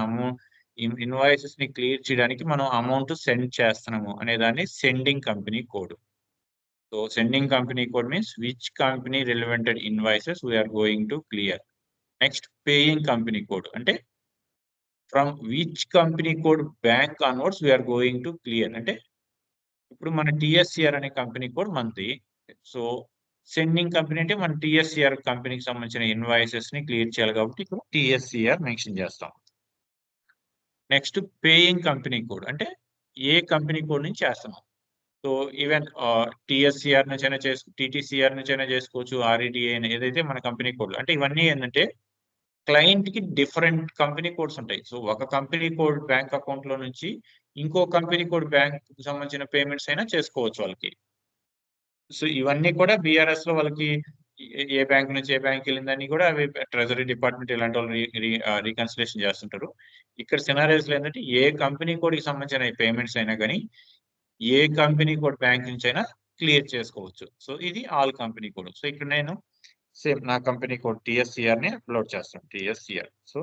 ఇన్వాయిసెస్ ని క్లియర్ చేయడానికి మనం అమౌంట్ సెండ్ చేస్తున్నాము అనే దాన్ని sending company code. So sending company code means which company relevant invoices we're going to clear. Next paying company code అంటే from which company code bank onwards we're going to clear. అంటే ఇప్పుడు మన TSCR అనే company code మనది. So sending company అంటే మన టిఎస్సిఆర్ కంపెనీకి సంబంధించిన ఇన్వాయిసెస్ ని క్లియర్ చేయాలి కాబట్టి ఇక్కడ టిఎస్సిఆర్ మెన్షన్ చేస్తాం. నెక్స్ట్ పేయింగ్ కంపెనీ కోడ్ అంటే ఏ కంపెనీ కోడ్ నుంచి చేస్తున్నాం. సో ఈవెన్ టిఎస్సిఆర్ నుంచైనా టిటిసిఆర్ నుంచైనా చేసుకోవచ్చు, ఆర్ఈడిఏ ఏదైతే మన కంపెనీ కోడ్. అంటే ఇవన్నీ ఏంటంటే క్లయింట్ కి డిఫరెంట్ కంపెనీ కోడ్స్ ఉంటాయి. సో ఒక కంపెనీ కోడ్ బ్యాంక్ అకౌంట్ లో నుంచి ఇంకో కంపెనీ కోడ్ బ్యాంక్ సంబంధించిన పేమెంట్స్ అయినా చేసుకోవచ్చు వాళ్ళకి. సో ఇవన్నీ కూడా బీఆర్ఎస్ లో వాళ్ళకి ఏ బ్యాంక్ నుంచి ఏ బ్యాంక్ వెళ్ళిందని కూడా అవి ట్రెజరీ డిపార్ట్మెంట్ ఇలాంటి వాళ్ళు రీకన్సిలేషన్ చేస్తుంటారు. ఇక్కడ సినారియోస్ లో ఏంటంటే ఏ కంపెనీ కోడ్ కి సంబంధించిన పేమెంట్స్ అయినా కానీ ఏ కంపెనీ కోడ్ బ్యాంక్ నుంచి అయినా క్లియర్ చేసుకోవచ్చు. సో ఇది ఆల్ కంపెనీ కోడ్. సో ఇక్కడ నేను సేమ్ నా కంపెనీ కోడ్ టిఎస్సిఆర్ ని అప్లోడ్ చేస్తాను, టిఎస్సిఆర్. సో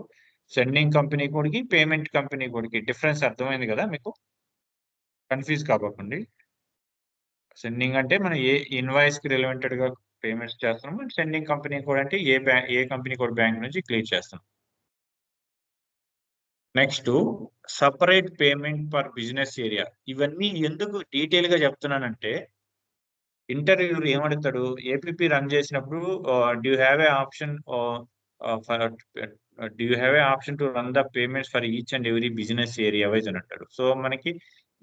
సెండింగ్ కంపెనీ కోడ్ కి పేమెంట్ కంపెనీ కోడ్ కి డిఫరెన్స్ అర్థమైంది కదా మీకు? కన్ఫ్యూజ్ కాకండి. సెండింగ్ అంటే మనం ఏ ఇన్వాయిస్ కి రిలవెంటెడ్ గా పేమెంట్స్ చేస్తున్నాము. సెండింగ్ కంపెనీ కోడ్ అంటే ఏ కంపెనీ కోడ్ బ్యాంక్ నుంచి క్లియర్ చేస్తాం. Next separate payment per business area. ఇవన్నీ ఎందుకు డీటెయిల్ గా చెప్తున్నానంటే ఇంటర్వ్యూ ఏమడుగుతాడు, ఏపీపీ రన్ చేసినప్పుడు do have a option to run the payments for each and every business area wise అని అంటాడు. సో మనకి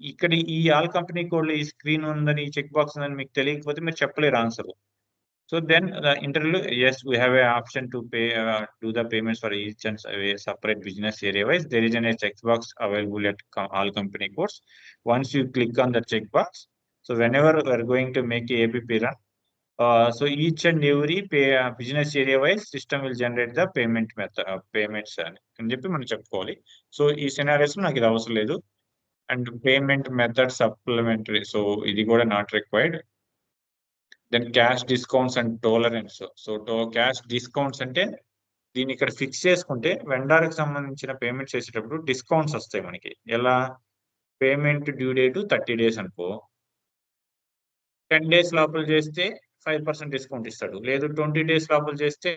ఇక్కడ ఈ ఆల్ కంపెనీ కోడ్ ఈ స్క్రీన్ ఉందని చెక్ బాక్స్ ఉందని మీకు తెలియకపోతే మీరు చెప్పలేరు answer. So then interview yes we have a option to do the payments for each and separate business area wise. There is a check box available at all company codes. Once you click on the check box, so whenever we are going to make a APP run, so each and every business area wise system will generate the payment method payments అని చెప్పి మనం చెప్పుకోవాలి. So ఈ scenarios నాకు ఇది అవసరం లేదు. And payment method supplementary, so ఇది కూడా not required. Then cash discounts and tolerance. So cash discounts అంటే దీన్ని ఇక్కడ ఫిక్స్ చేసుకుంటే వెండర్ కి సంబంధించిన పేమెంట్ చేసేటప్పుడు డిస్కౌంట్స్ వస్తాయి మనకి. ఎలా? పేమెంట్ డ్యూ డేట్ 30 days అనుకో, 10 days లోపల చేస్తే 5% డిస్కౌంట్ ఇస్తాడు, లేదు 20 days లోపల చేస్తే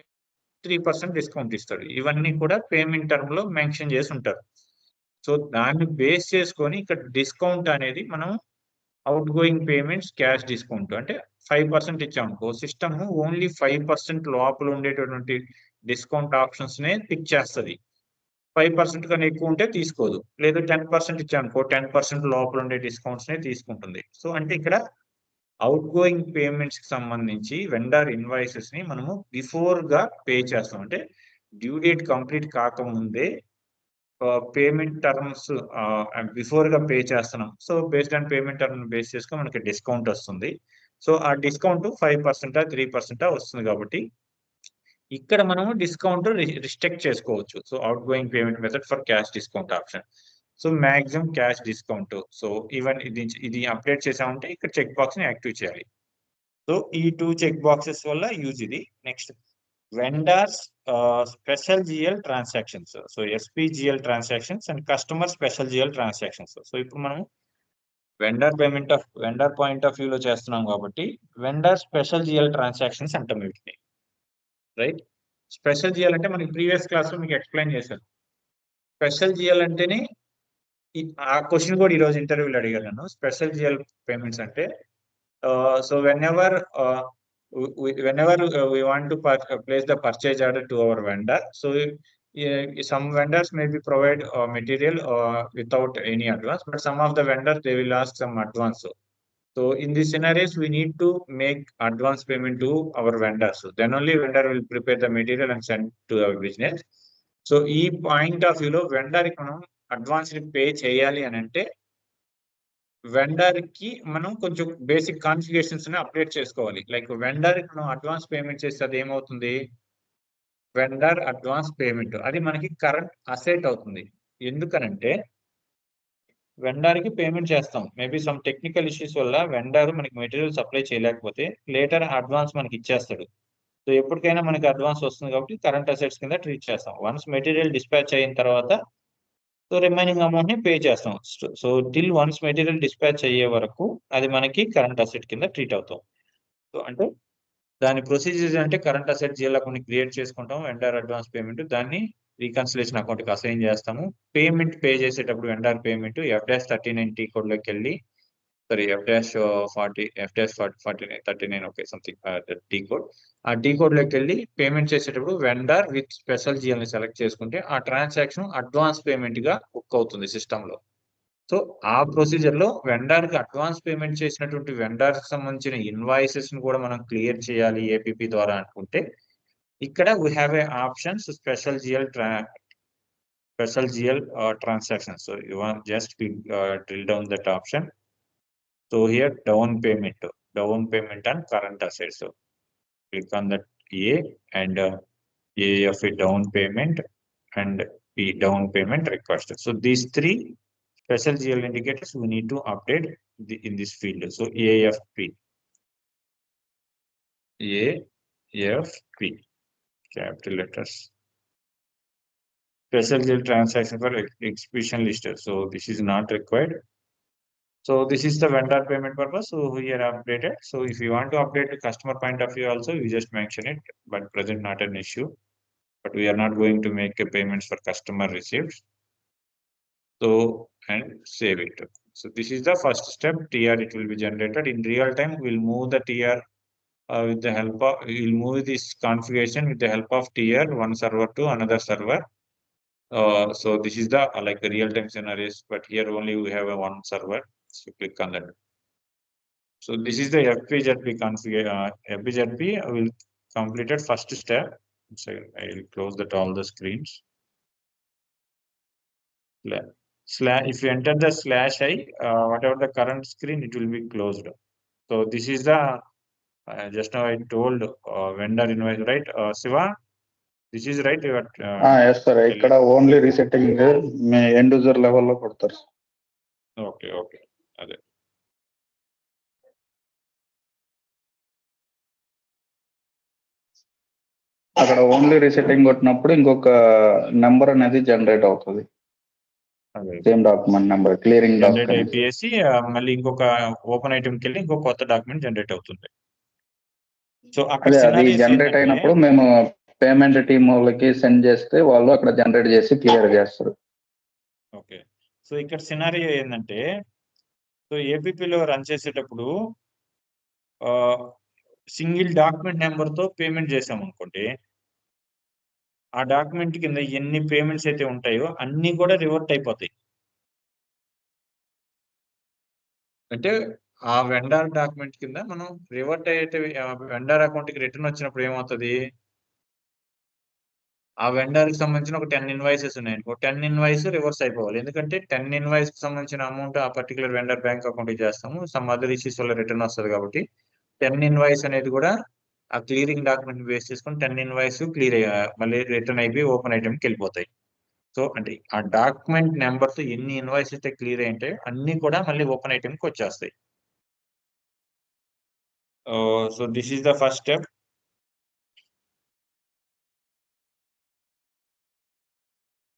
3% డిస్కౌంట్ ఇస్తాడు. ఇవన్నీ కూడా పేమెంట్ టర్మ్ లో మెన్షన్ చేసి ఉంటారు. సో దాన్ని బేస్ చేసుకొని ఇక్కడ డిస్కౌంట్ అనేది మనం out going payments cash discount అంటే 5% ఇచ్చామనుకో, సిస్టమ్ ఓన్లీ 5% లోపల ఉండేటటువంటి డిస్కౌంట్ ఆప్షన్స్ నే పిక్ చేస్తుంది. 5% కన్నా ఎక్కువ ఉంటే తీసుకోదు. లేదు 10% ఇచ్చామనుకో, 10% లోపల ఉండే డిస్కౌంట్స్ నే తీసుకుంటుంది. సో అంటే ఇక్కడ అవుట్ గోయింగ్ పేమెంట్స్ కి సంబంధించి వెండర్ ఇన్వాయిసెస్ ని మనము బిఫోర్ గా పే చేస్తాం. అంటే డ్యూ డేట్ కంప్లీట్ కాకముందే పేమెంట్ టర్మ్స్ బిఫోర్ గా పే చేస్తున్నాం. So based on payment term base చేసుకొని మనకి డిస్కౌంట్ వస్తుంది. సో ఆ డిస్కౌంట్ 5% 3% వస్తుంది కాబట్టి ఇక్కడ మనము డిస్కౌంట్ రిస్ట్రిక్ట్ చేసుకోవచ్చు. So out going payment method for cash discount option. So maximum cash discount. So even ఇది అప్డేట్ చేసామంటే ఇక్కడ చెక్ బాక్స్ ని యాక్టివ్ చేయాలి. సో ఈ 2 చెక్ బాక్సెస్ వల్ల యూజ్ ఇది. Next vendors special GL transactions. So SPGL transactions and customer special GL transactions. So ఇప్పుడు మనం వెండర్ పాయింట్ ఆఫ్ వ్యూలో చేస్తున్నాం కాబట్టి వెండర్ స్పెషల్ GL ట్రాన్సాక్షన్స్ అంటాం వీటిని, రైట్? స్పెషల్ GL అంటే మనకి ప్రీవియస్ క్లాస్ లో మీకు ఎక్స్ప్లెయిన్ చేశాను. స్పెషల్ GL అంటేనే ఆ క్వశ్చన్ కూడా ఈరోజు ఇంటర్వ్యూలో అడిగాను నేను. స్పెషల్ GL పేమెంట్స్ అంటే so whenever we want to place the purchase order to our vendor, so some vendors maybe provide material without any advance, but some of the vendors they will ask some advance. So in these scenarios we need to make advance payment to our vendors. So then only vendor will prepare the material and send to our business. So ఈ point of వ్యూలో vendor కి మనం advance pay చేయాలి అని అంటే vendor కి మనం కొంచెం బేసిక్ కాన్ఫిగరేషన్స్ ని అప్డేట్ చేసుకోవాలి. లైక్ వెండర్ కి మనం అడ్వాన్స్ పేమెంట్ చేస్తే అది ఏమవుతుంది? వెండర్ అడ్వాన్స్ పేమెంట్ అది మనకి కరెంట్ అసెట్ అవుతుంది. ఎందుకనంటే వెండర్ కి పేమెంట్ చేస్తాం. మేబీ సమ్ టెక్నికల్ ఇష్యూస్ వల్ల వెండర్ మనకి మెటీరియల్ సప్లై చేయలేకపోతే లేటర్ అడ్వాన్స్ మనకి ఇచ్చేస్తాడు. సో ఎప్పటికైనా మనకి అడ్వాన్స్ వస్తుంది కాబట్టి కరెంట్ అసెట్స్ కింద ట్రీట్ చేస్తాం. వన్స్ మెటీరియల్ డిస్పాచ్ అయిన తర్వాత సో రిమైనింగ్ అమౌంట్ ని పే చేస్తాం. So till once material dispatch అయ్యే వరకు అది మనకి కరెంట్ అసెట్ కింద ట్రీట్ అవుతాం. సో అంటే దాని ప్రొసీజర్స్ అంటే current asset GL account create చేసుకుంటాం. వెండర్ అడ్వాన్స్ పేమెంట్ దాన్ని రీకన్సిలేషన్ అకౌంట్ కి అసైన్ చేస్తాము. పేమెంట్ పే చేసేటప్పుడు వెండర్ పేమెంట్ F-39T కోడ్ లోకి వెళ్ళి sorry F-39 okay something T code. ఆ టీ కోడ్ లోకి వెళ్ళి పేమెంట్ చేసేటప్పుడు వెండర్ విత్ స్పెషల్ జిఎల్ ని సెలెక్ట్ చేసుకుంటే ఆ ట్రాన్సాక్షన్ అడ్వాన్స్ పేమెంట్ గా బుక్ అవుతుంది సిస్టమ్ లో. సో ఆ ప్రొసీజర్ లో వెండర్ కి అడ్వాన్స్ పేమెంట్ చేసినటువంటి వెండర్ సంబంధించిన ఇన్వాయిసెస్ ని కూడా మనం క్లియర్ చేయాలి ఏపీపీ ద్వారా అనుకుంటే ఇక్కడ we have A options special GL transaction. So you want just drill down that option. So here down payment on current assets. So click on that A and AF down payment and P down payment request. So these three special GL indicators we need to update in this field. So AFP, capital letters. Special GL transaction for execution list. So this is not required. So this is the vendor payment purpose. So here updated. So if you want to update the customer point of view also, you just mention it, but present not an issue. But we are not going to make a payments for customer receipts. So and save it. So this is the first step. TR it will be generated in real time. We'll move the TR with the help of we'll move this configuration with the help of TR one server to another server. So this is the like the real time scenarios, but here only we have a one server. So click on that. So this is the FPZP configure. FPZP will completed first step. So I will close that all the screens. If you enter the /i, whatever the current screen, it will be closed. So this is the just now I told vendor invoice, right? Siva, this is right. You are, yes sir. ఇక్కడ only resetting మీ end user లెవెల్లో కొడతారు. Okay అదే. అక్కడ only resetting కొట్టినప్పుడు ఇంకొక number అనేది generate అవుతుంది. Same document number clearing generate అయిపోయేసి మళ్ళీ ఇంకొక ఓపెన్ ఐటమ్కి వెళ్ళి ఇంకొక కొత్త డాక్యుమెంట్ జనరేట్ అవుతుంది. సో అక్కడ అది జనరేట్ అయినప్పుడు మేము పేమెంట్ టీమ్ వాళ్ళకి సెండ్ చేస్తే వాళ్ళు అక్కడ జనరేట్ చేసి క్లియర్ చేస్తారు. ఓకే. సో ఇక్కడ సినారియో ఏంటంటే సో ఏపీపీలో రన్ చేసేటప్పుడు సింగిల్ డాక్యుమెంట్ నెంబర్తో పేమెంట్ చేసాం అనుకోండి, ఆ డాక్యుమెంట్ కింద ఎన్ని పేమెంట్స్ అయితే ఉంటాయో అన్ని కూడా రివర్ట్ అయిపోతాయి. అంటే ఆ వెండర్ డాక్యుమెంట్ కింద మనం రివర్ట్ అయితే వెండర్ అకౌంట్కి రిటర్న్ వచ్చినప్పుడు ఏమవుతుంది, ఆ వెండర్కి సంబంధించిన ఒక 10 ఇన్వాయిసెస్ ఉన్నాయనుకో, 10 ఇన్వాయిస్ రివర్స్ అయిపోవాలి. ఎందుకంటే 10 ఇన్వాయిస్ కి సంబంధించిన అమౌంట్ ఆ పర్టికులర్ వెండర్ బ్యాంక్ అకౌంట్ చేస్తాము, సమ్ అదర్ ఇష్యూస్ వల్ల రిటర్న్ వస్తుంది కాబట్టి 10 ఇన్వాయిస్ అనేది కూడా ఆ క్లియరింగ్ డాక్యుమెంట్ బేస్ చేసుకుని 10 ఇన్వాయిస్ క్లియర్ మళ్ళీ రిటర్న్ అయిపోయి ఓపెన్ ఐటమ్కి వెళ్ళిపోతాయి. సో అంటే ఆ డాక్యుమెంట్ నెంబర్తో ఎన్ని ఇన్వాయిస్ అయితే క్లియర్ అయ్యి ఉంటాయో అన్ని కూడా మళ్ళీ ఓపెన్ ఐటమ్కి వచ్చేస్తాయి. So this is the first step.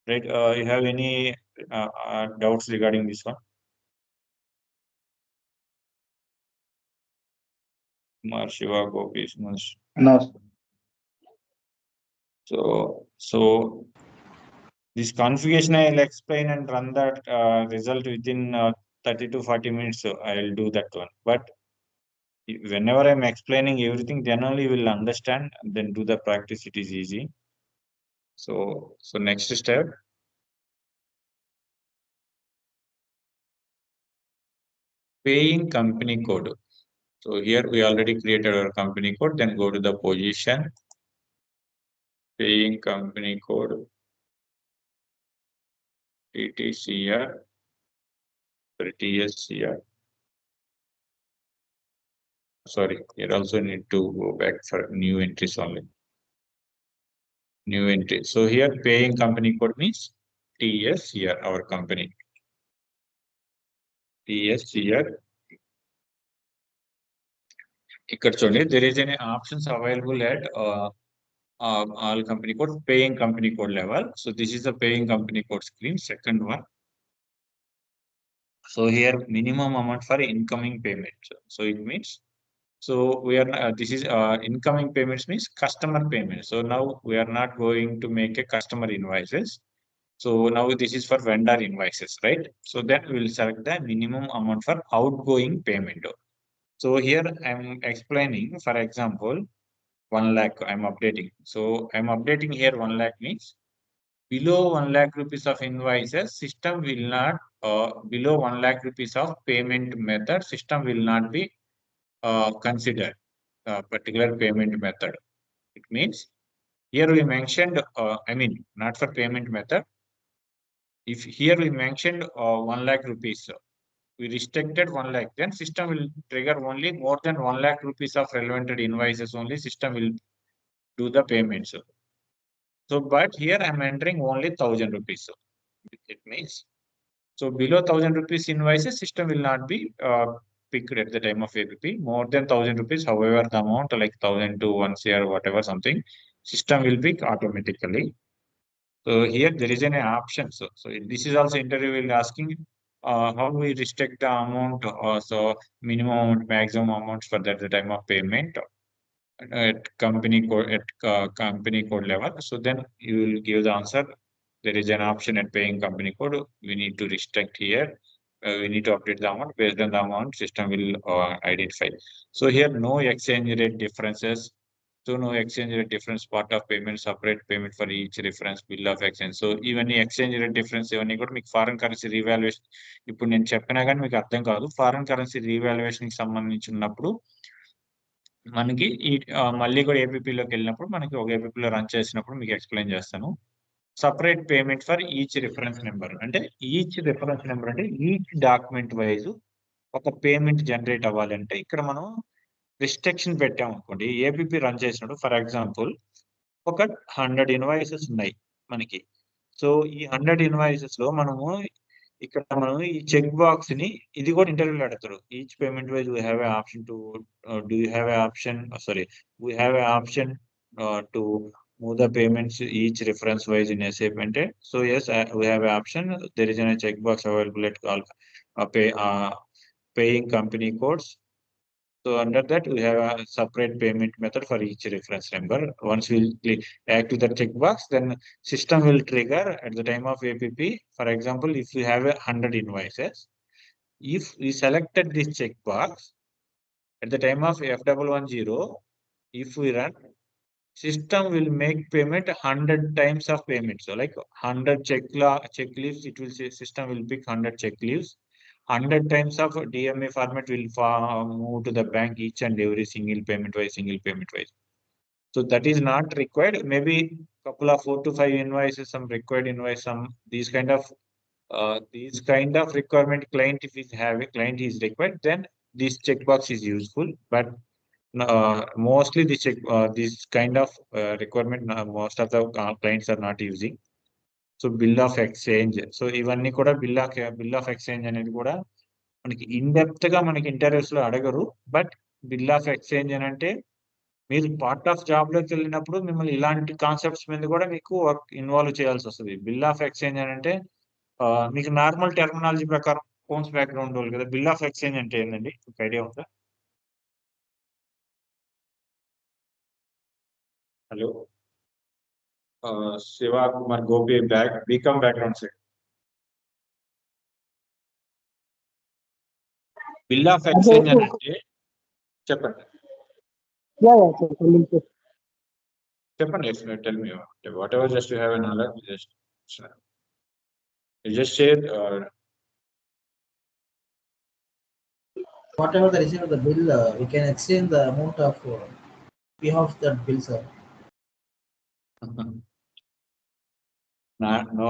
Right, you have any doubts regarding this one? Kumar, Shiva, Gopi, No. So this configuration I will explain and run that result within 30 to 40 minutes. So I will do that one. But whenever I am explaining everything, then only you will understand. Then do the practice. It is easy. So next step. Paying company code. So here we already created our company code. Then go to the position. Paying company code. TTCR. TSCR. Sorry, here also need to go back for new entries only. New entry. So here paying company code means TS here, our company. TS here. ఇక్కడ చూడండి, there is any options available at all company code, paying company code level. So this is the paying company code screen, second one. So here minimum amount for incoming payment. So it means, so we are this is incoming payments means customer payment. So now we are not going to make a customer invoices. So now this is for vendor invoices, right? So then we will select the minimum amount for outgoing payment. So here I'm explaining, for example, 1 lakh I'm updating. So I'm updating here 1 lakh means below 1 lakh rupees of invoices, system will not, below 1 lakh rupees of payment method, system will not be considered particular payment method. It means here we mentioned, I mean, not for payment method. If here we mentioned 1 lakh rupees, we restricted 1 lakh, then system will trigger only more than 1 lakh rupees of relevant invoices only, system will do the payments. So, but here I'm entering only 1,000 rupees. It means, so below 1,000 rupees invoices, system will not be picked at the time of APP. More than 1,000 rupees, however, the amount like 1,000 to 1 CR, whatever something, system will pick automatically. So here there is an option. So this is also interview will asking how we restrict the amount. So minimum amount, maximum amounts for that the time of payment at company code company code level. So then you will give the answer. There is an option at paying company code. We need to restrict here. We need to update the amount. Based on the amount, system will identify. So here no exchange rate differences. So no exchange rate difference part of payment, separate payment for each reference bill of exchange. So even the exchange rate difference ఇవన్నీ కూడా మీకు foreign currency revaluation, ఇప్పుడు నేను చెప్పినా కానీ మీకు అర్థం కాదు. ఫారెన్ కరెన్సీ రీవాల్యుయేషన్ కి సంబంధించి ఉన్నప్పుడు మనకి ఈ మళ్ళీ కూడా ఏపీపీలోకి వెళ్ళినప్పుడు మనకి ఒక ఏపీపీలో రన్ చేసినప్పుడు మీకు ఎక్స్ప్లెయిన్ చేస్తాను. Separate payment for each reference number అంటే ఈచ్ రిఫరెన్స్ నెంబర్ అంటే ఈచ్ డాక్యుమెంట్ వైజ్ ఒక పేమెంట్ జనరేట్ అవ్వాలంటే ఇక్కడ మనం రిస్ట్రిక్షన్ పెట్టాం అనుకోండి. ఏపీపీ రన్ చేసినప్పుడు ఫర్ ఎగ్జాంపుల్ ఒక 100 ఇన్వాయిసెస్ ఉన్నాయి మనకి. సో ఈ 100 ఇన్వాయిసెస్ లో మనము ఇక్కడ మనం ఈ చెక్ బాక్స్ ని, ఇది కూడా ఇంటర్వ్యూలో అడుగుతారు. Each payment wise we have a option to do you have a option sorry we have a option to move the payments each reference wise in SAP అంటే so yes we have an option. There is a checkbox available at all paying company codes. So under that we have a separate payment method for each reference number. Once we click active the checkbox, then system will trigger at the time of APP. For example, if we have 100 invoices, if we selected this checkbox at the time of F110, if we run, system will make payment 100 times of payment. So like 100 check leaves, it will say system will pick 100 check leaves. 100 times of DMA format will move to the bank each and every single payment wise. So that is not required. Maybe couple of 4 to 5 invoices, some required invoice, some these kind of requirement client, if we have a client is required, then this checkbox is useful. But mostly this kind of requirement most of the clients are not using. So bill of exchange, so ఇవన్నీ కూడా bill of exchange అనేది కూడా మనకి in depth గా మనకి interviews లో అడగరు. But bill of exchange అని అంటే మీరు పార్ట్ ఆఫ్ జాబ్ లోకి వెళ్ళినప్పుడు మిమ్మల్ని ఇలాంటి కాన్సెప్ట్స్ మీద కూడా మీకు వర్క్ ఇన్వాల్వ్ చేయాల్సి వస్తుంది. బిల్ ఆఫ్ ఎక్స్చేంజ్ అని అంటే మీకు నార్మల్ టెర్మినాలజీ ప్రకారం అకౌంట్స్ బ్యాక్గ్రౌండ్ వాళ్ళు కదా, బిల్ ఆఫ్ ఎక్స్చేంజ్ అంటే ఏంటండి, ఒక ఐడియా ఉందా? Hello Shiva Kumar Gopi B Com background side. Bill of exchange అని అంటే చెప్పండి. చెప్పండి. Tell me whatever just you have an knowledge, just share whatever the receipt of the bill, we can exchange the amount of fee of that bill, sir. No.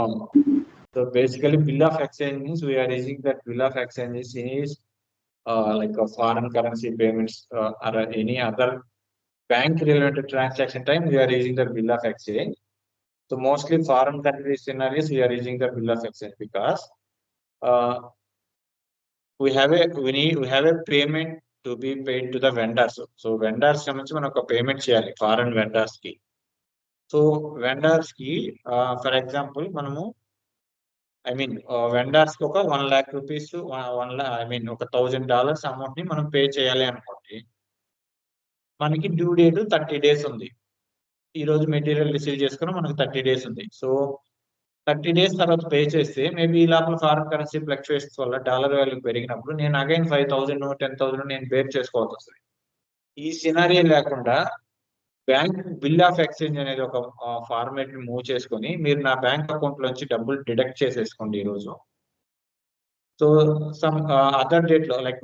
So basically bill of exchange means we are using that bill of exchange is like a foreign currency payments or any other bank related transaction time we are using the bill of exchange. So mostly foreign country scenarios we are using the bill of exchange because we have a payment to be paid to the vendors. So vendors సంబంధించి మనం ఒక payment చేయాలి foreign vendors కి. So vendors కి for example మనము vendors కి ఒక 1 lakh rupees ఒక $1,000 అమౌంట్ ని మనం పే చేయాలి అనుకోండి. మనకి డ్యూ డేట్ 30 days ఉంది. ఈ రోజు మెటీరియల్ రిసీవ్ చేసుకుని మనకు 30 days ఉంది. సో 30 days తర్వాత పే చేస్తే మేబీ ఈ లోపల ఫారెన్ కరెన్సీ ఫ్లక్చుయేషన్స్ వల్ల డాలర్ వాల్యూ పెరిగినప్పుడు నేను అగైన్ 5,000 10,000 నేను బేర్ చేసుకోవాల్సి వస్తుంది. ఈ సినారియో లేకుండా బ్యాంక్ బిల్ ఆఫ్ ఎక్స్చేంజ్ అనేది ఒక ఫార్మేట్ ని మూవ్ చేసుకొని మీరు నా బ్యాంక్ అకౌంట్ లోంచి డబ్బులు డిడక్ట్ చేసేసుకోండి ఈ రోజు. సో సమ్ అదర్ డేట్ లో లైక్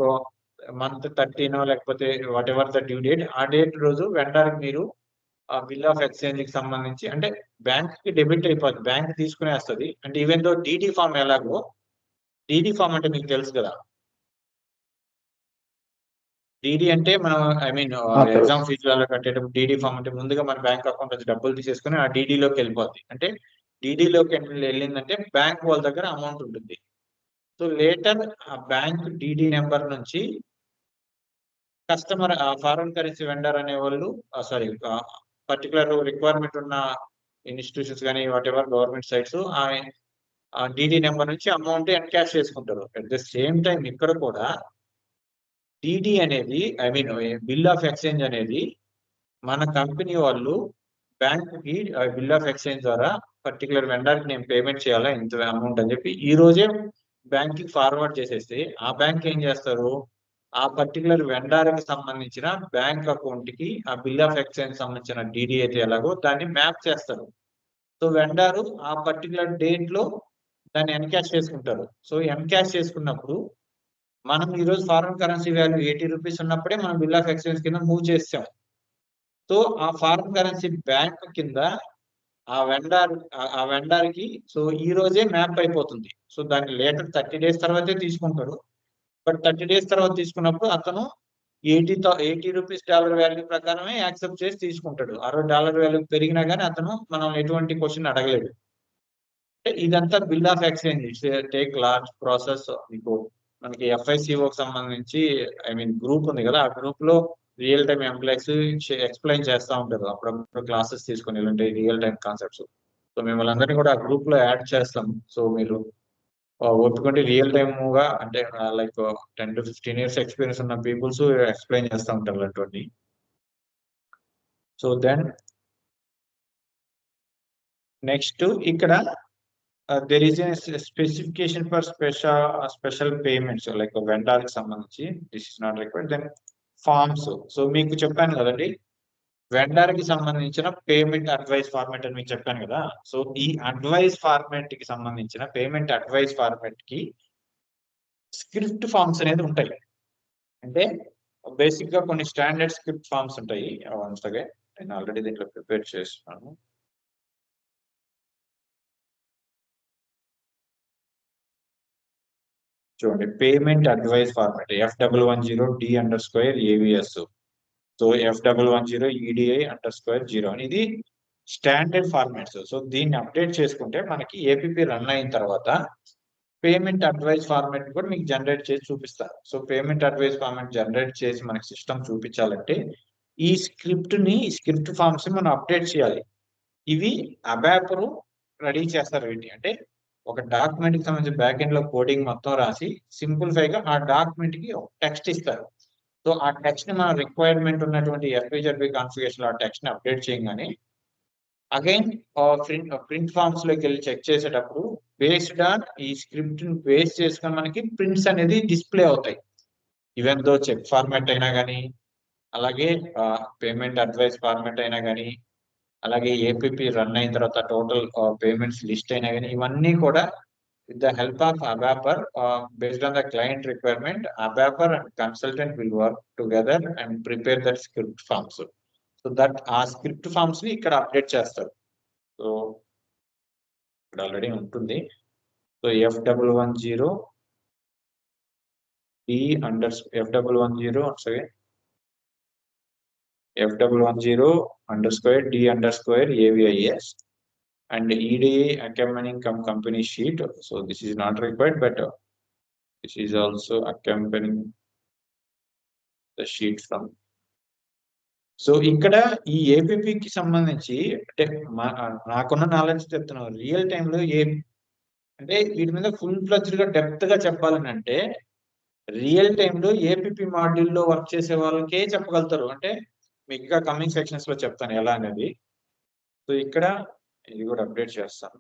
మంత్ 13 లేకపోతే what ever the due date, ఆ డేట్ రోజు వెండర్ మీరు బిల్ ఆఫ్ ఎక్స్చేంజ్ కి సంబంధించి అంటే బ్యాంక్ కి డెబిట్ అయిపోతుంది, బ్యాంక్ తీసుకునేస్తుంది. అంటే ఈవెన్ దో డీడీ ఫామ్ ఎలాగో, డీడీ ఫామ్ అంటే మీకు తెలుసు కదా, డీడీ అంటే మనం ఎగ్జామ్ ఫీజులలో కట్టేటప్పుడు డీడీ ఫామ్ అంటే ముందుగా మన బ్యాంక్ అకౌంట్ నుంచి డబ్బులు తీసేసుకుని ఆ డీడీలోకి వెళ్ళిపోద్ది. అంటే డీడీలోకి వెళ్ళిందంటే బ్యాంక్ వాళ్ళ దగ్గర అమౌంట్ ఉంటుంది. సో లేటర్ ఆ బ్యాంక్ డీడీ నెంబర్ నుంచి కస్టమర్ ఫారెన్ కరెన్సీ వెండర్ అనే వాళ్ళు పర్టికులర్ రిక్వైర్మెంట్ ఉన్న ఇన్స్టిట్యూషన్స్ కానీ వాట్ ఎవర్ గవర్నమెంట్ సైట్స్ ఆ డీడీ నెంబర్ నుంచి అమౌంట్ ఎన్కాష్ చేసుకుంటారు. అట్ ద సేమ్ టైం ఇక్కడ కూడా డీడీ అనేది బిల్ ఆఫ్ ఎక్స్చేంజ్ అనేది మన కంపెనీ వాళ్ళు బ్యాంక్ కి బిల్ ఆఫ్ ఎక్స్చేంజ్ ద్వారా పర్టికులర్ వెండర్ కి నేను పేమెంట్ చేయాలా ఇంత అమౌంట్ అని చెప్పి ఈ రోజే బ్యాంక్ కి ఫార్వర్డ్ చేసేస్తే ఆ బ్యాంక్ ఏం చేస్తారు, ఆ పర్టికులర్ వెండర్ కి సంబంధించిన బ్యాంక్ అకౌంట్ కి ఆ బిల్ ఆఫ్ ఎక్స్చేంజ్ సంబంధించిన డీడీ అయితే ఎలాగో దాన్ని మ్యాప్ చేస్తారు. సో వెండర్ ఆ పర్టికులర్ డేట్ లో దాన్ని ఎన్కాష్ చేసుకుంటారు. సో ఎన్కాష్ చేసుకున్నప్పుడు మనం ఈ రోజు ఫారెన్ కరెన్సీ వాల్యూ 80 రూపీస్ ఉన్నప్పుడే మనం బిల్ ఆఫ్ ఎక్స్చేంజ్ కింద మూవ్ చేస్తాం. సో ఆ ఫారెన్ కరెన్సీ బ్యాంక్ కింద ఆ వెండర్ కి సో ఈ రోజే మ్యాప్ అయిపోతుంది. సో దాన్ని లేటర్ 30 days తర్వాతే తీసుకుంటారు. బట్ 30 days తర్వాత తీసుకున్నప్పుడు అతను 80 రూపీస్ డాలర్ వాల్యూ ప్రకారమే యాక్సెప్ట్ చేసి తీసుకుంటాడు. $60 వాల్యూ పెరిగినా కానీ అతను మనం ఎటువంటి క్వశ్చన్ అడగలేడు. అంటే ఇదంతా bill of exchange take large process. మీకు మనకి FICOకి సంబంధించి గ్రూప్ ఉంది కదా, ఆ గ్రూప్ లో రియల్ టైమ్ ఎంప్లాయీస్ ఎక్స్ప్లెయిన్ చేస్తూ ఉంటారు అప్పుడప్పుడు క్లాసెస్ తీసుకొని ఇలాంటి రియల్ టైమ్ కాన్సెప్ట్స్. సో మిమ్మల్ని అందరినీ కూడా ఆ గ్రూప్ లో యాడ్ చేస్తాం. సో మీరు ఒప్పుకుంటే రియల్ టైమ్ గా అంటే లైక్ 10 to 15 years ఎక్స్పీరియన్స్ ఉన్న పీపుల్స్ ఎక్స్ప్లెయిన్ చేస్తూ ఉంటారు అటువంటి. సో దెన్ నెక్స్ట్ ఇక్కడ there is a specification for special payments like vendor కి సంబంధించి this is not required. Then forms. సో మీకు చెప్పాను కదండి వెండర్ కి సంబంధించిన పేమెంట్ అడ్వైస్ ఫార్మాట్ అని మీకు చెప్పాను కదా. సో ఈ అడ్వైస్ ఫార్మాట్ కి సంబంధించిన పేమెంట్ అడ్వైస్ ఫార్మాట్ కి స్క్రిప్ట్ ఫార్మ్స్ అనేది ఉంటాయి. అంటే బేసిక్ గా కొన్ని స్టాండర్డ్ స్క్రిప్ట్ ఫార్మ్స్ ఉంటాయి. వన్స్ అగైన్ నేను ఆల్రెడీ దీంట్లో ప్రిపేర్ చేస్తున్నాను. చూడండి, payment advice format F110D_AVS. So F110EDI_0 అని ఇది స్టాండర్డ్ ఫార్మాట్స్. సో దీన్ని అప్డేట్ చేసుకుంటే మనకి ఏపీపీ రన్ అయిన తర్వాత పేమెంట్ అడ్వైస్ ఫార్మాట్ కూడా మీకు జనరేట్ చేసి చూపిస్తారు. So payment advice format generate చేసి మనకి సిస్టమ్ చూపించాలంటే ఈ స్క్రిప్ట్ ఫార్మ్స్ మనం అప్డేట్ చేయాలి. ఇవి అబాపరు రెడీ చేస్తారు. ఏంటి అంటే ఒక డాక్యుమెంట్ కి సంబంధించి బ్యాక్ ఎండ్ లో కోడింగ్ మొత్తం రాసి సింప్లిఫై గా ఆ డాక్యుమెంట్ కి ఒక టెక్స్ట్ ఇస్తారు. సో ఆ టెక్స్ట్ ని మన రిక్వైర్మెంట్ ఉన్నటువంటి FIGRB కాన్ఫిగరేషన్ ఆ టెక్స్ట్ ని అప్డేట్ చేయగానే అగైన్ ప్రింట్ ఫార్మ్స్ లోకి వెళ్ళి చెక్ చేసేటప్పుడు బేస్డ్ ఆన్ ఈ స్క్రిప్ట్ ని బేస్ చేసుకొని మనకి ప్రింట్స్ అనేది డిస్ప్లే అవుతాయి. ఈవెన్ దో చెక్ ఫార్మాట్ అయినా కానీ, అలాగే పేమెంట్ అడ్వైస్ ఫార్మాట్ అయినా కానీ, అలాగే ఏపీపీ రన్ అయిన తర్వాత టోటల్ పేమెంట్స్ లిస్ట్ అయినా కానీ, ఇవన్నీ కూడా with the help of ABAPR based on the client requirement, ABAPR and consultant will work together and prepare that script forms. So that script forms ni ikkada update chestaru. So ikkada already untundi. So F110 F110_D_AVIS and EDI accompanying company sheet. So this is not required, but This is also accompanying the sheet from. So ఇక్కడ ఈ ఏపీపీకి సంబంధించి అంటే నాకున్న knowledge చెప్తున్నాను. Real టైంలో అంటే వీటి మీద ఫుల్ ఫ్లెడ్జ్డ్ గా డెప్త్ గా చెప్పాలని అంటే రియల్ టైంలో ఏపీపీ మాడ్యూల్లో వర్క్ చేసే వాళ్ళకే చెప్పగలుగుతారు. అంటే మీకు ఇంకా కమింగ్ సెక్షన్స్ లో చెప్తాను ఎలా అనేది. సో ఇక్కడ ఇది కూడా అప్డేట్ చేస్తాను.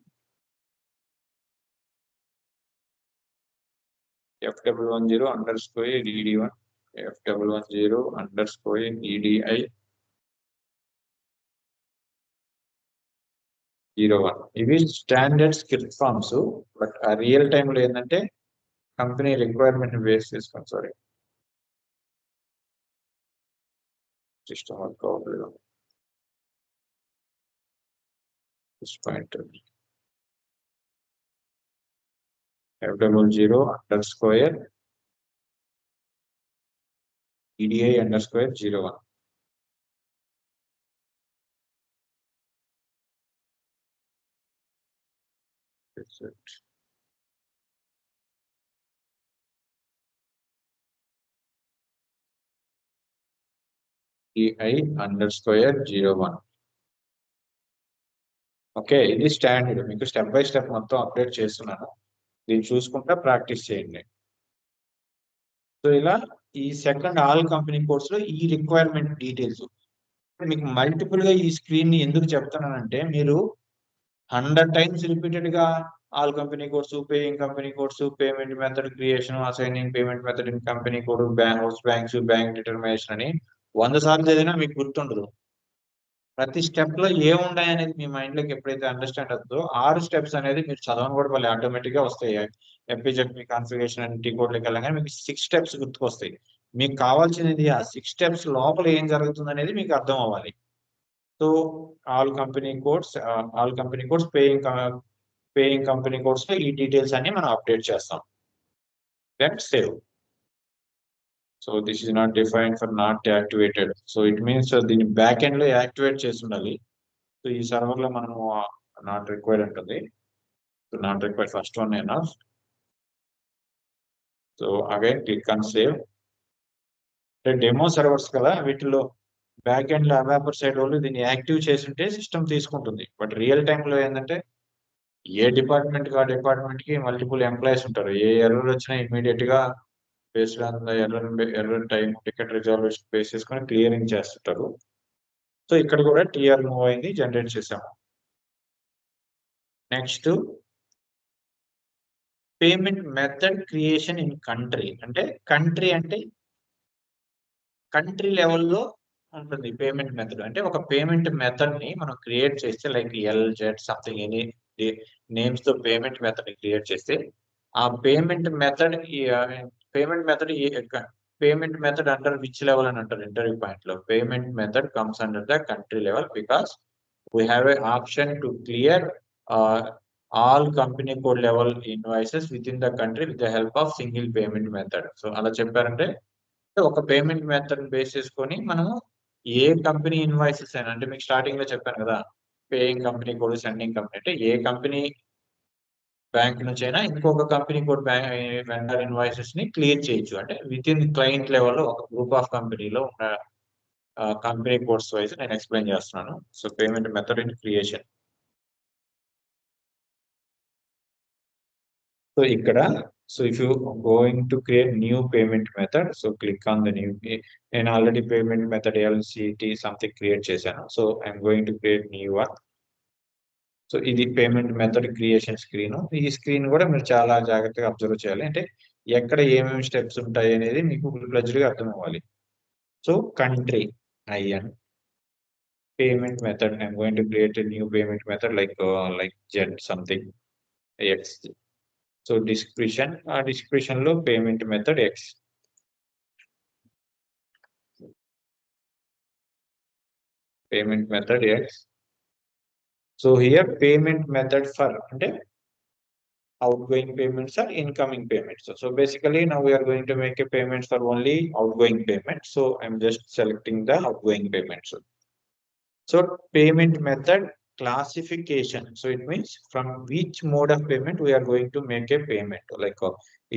F110_ED1 F110_EDI 01 ఇవి స్టాండర్డ్ స్క్రిప్ట్ ఫార్మ్స్. బట్ ఆ రియల్ టైంలో ఏంటంటే కంపెనీ రిక్వైర్మెంట్ బేస్ చేసుకొని సారీ సిస్టమ్ వర్క్ అవ్వలేదు. F00_EDI_01 That's it. EI_01 okay, ఇది స్టాండర్డ్. మీకు స్టెప్ బై స్టెప్ మొత్తం అప్డేట్ చేస్తున్నాను. దీన్ని చూసుకుంటా ప్రాక్టీస్ చేయండి. సో ఇలా ఈ సెకండ్ ఆల్ కంపెనీ కోర్స్ లో ఈ రిక్వైర్మెంట్ డీటెయిల్స్ మీకు మల్టిపుల్ గా ఈ స్క్రీన్ ని ఎందుకు చెప్తున్నానంటే మీరు 100 times రిపీటెడ్ గా all company course, paying company course, payment method creation, assigning payment method in company code, banks, bank determination అని 100 సార్లు చదివినా మీకు గుర్తుండదు. ప్రతి స్టెప్ లో ఏముంటాయి అనేది మీ మైండ్ లోకి ఎప్పుడైతే అండర్స్టాండ్ అవుతుందో 6 steps అనేది మీరు చదవని కూడా వాళ్ళు ఆటోమేటిక్ గా వస్తాయి. ఎఫ్పిజెడ్ కాన్ఫిగరేషన్ అండ్ టీ కోడ్లకి వెళ్ళగానే మీకు 6 steps గుర్తుకొస్తాయి. మీకు కావాల్సినది ఆ 6 steps లోపల ఏం జరుగుతుంది అనేది మీకు అర్థం అవ్వాలి. So all company codes paying company codes లో ఈ డీటెయిల్స్ అన్ని మనం అప్డేట్ చేస్తాం. Then save. So this is not defined for not activated. So it means దీన్ని బ్యాక్ ఎండ్ లో యాక్టివేట్ చేసి ఉండాలి. సో ఈ సర్వర్ లో మనము నాట్ రిక్వైర్డ్ ఉంటుంది. So not required first one అయినా. So again click on save. Demo servers కదా, వీటిలో బ్యాక్ ఎండ్ లో అవాపర్ సైడ్ వాళ్ళు దీన్ని యాక్టివ్ చేసి ఉంటే సిస్టమ్ తీసుకుంటుంది. బట్ రియల్ టైంలో ఏంటంటే ఏ డిపార్ట్మెంట్ కి ఆ డిపార్ట్మెంట్ కి మల్టిపుల్ ఎంప్లాయీస్ ఉంటారు. ఏ ఎర్రర్ వచ్చినా ఇమీడియట్ గా based on the error time ticket resolution base చేసుకొని క్లియరింగ్ చేస్తుంటారు. సో ఇక్కడ కూడా టిఆర్ మూవ్ అయింది, జనరేట్ చేసాము. Next payment method creation in country. అంటే కంట్రీ లెవెల్లో ఉంటుంది పేమెంట్ మెథడ్. అంటే ఒక పేమెంట్ మెథడ్ ని మనం క్రియేట్ చేస్తే like LZ something any names తో పేమెంట్ మెథడ్ ని క్రియేట్ చేస్తే ఆ payment method under which level అని అంటారు ఇంటర్వ్యూ పాయింట్ లో. Payment method comes under the country level because we have a option to clear all company code level invoices with in the country with the help of single payment method. So అలా చెప్పారంటే ఒక payment method base చేసుకొని మనము ఏ company invoices అయినా, అంటే మీకు starting లో చెప్పాను కదా paying company code, sending company, అంటే ఏ కంపెనీ బ్యాంక్ నుంచి అయినా ఇంకొక కంపెనీ కోడ్ వెండర్ ఇన్వాయిసెస్ ని క్లియర్ చేయొచ్చు. అంటే విత్ ఇన్ క్లయింట్ లెవెల్లో ఒక గ్రూప్ ఆఫ్ కంపెనీలో ఉన్న కంపెనీ కోడ్స్ వైజ్ నేను ఎక్స్ప్లెయిన్ చేస్తున్నాను. So payment method in creation. So ఇక్కడ so if you going to create new payment method, so click on the new. నేను already payment method LCT something create చేశాను. So I'm going to create new one. So ఇది payment method creation screen. ఈ screen కూడా మీరు చాలా జాగ్రత్తగా observe చేయాలి. అంటే ఎక్కడ ఏమేమి స్టెప్స్ ఉంటాయి అనేది మీకు ఫుల్ ఫ్లెడ్జ్డ్ గా అర్థం అవ్వాలి. So country IN payment method, I'm going to create a new payment method like Z something X. So description, ఆ డిస్క్రిప్షన్ లో payment method X. Payment method X. So here payment method for అంటే outgoing payments or incoming payments. So basically now we are going to make a payments for only outgoing payments. So I'm just selecting the outgoing payments. So payment method classification. So it means from which mode of payment we are going to make a payment. Like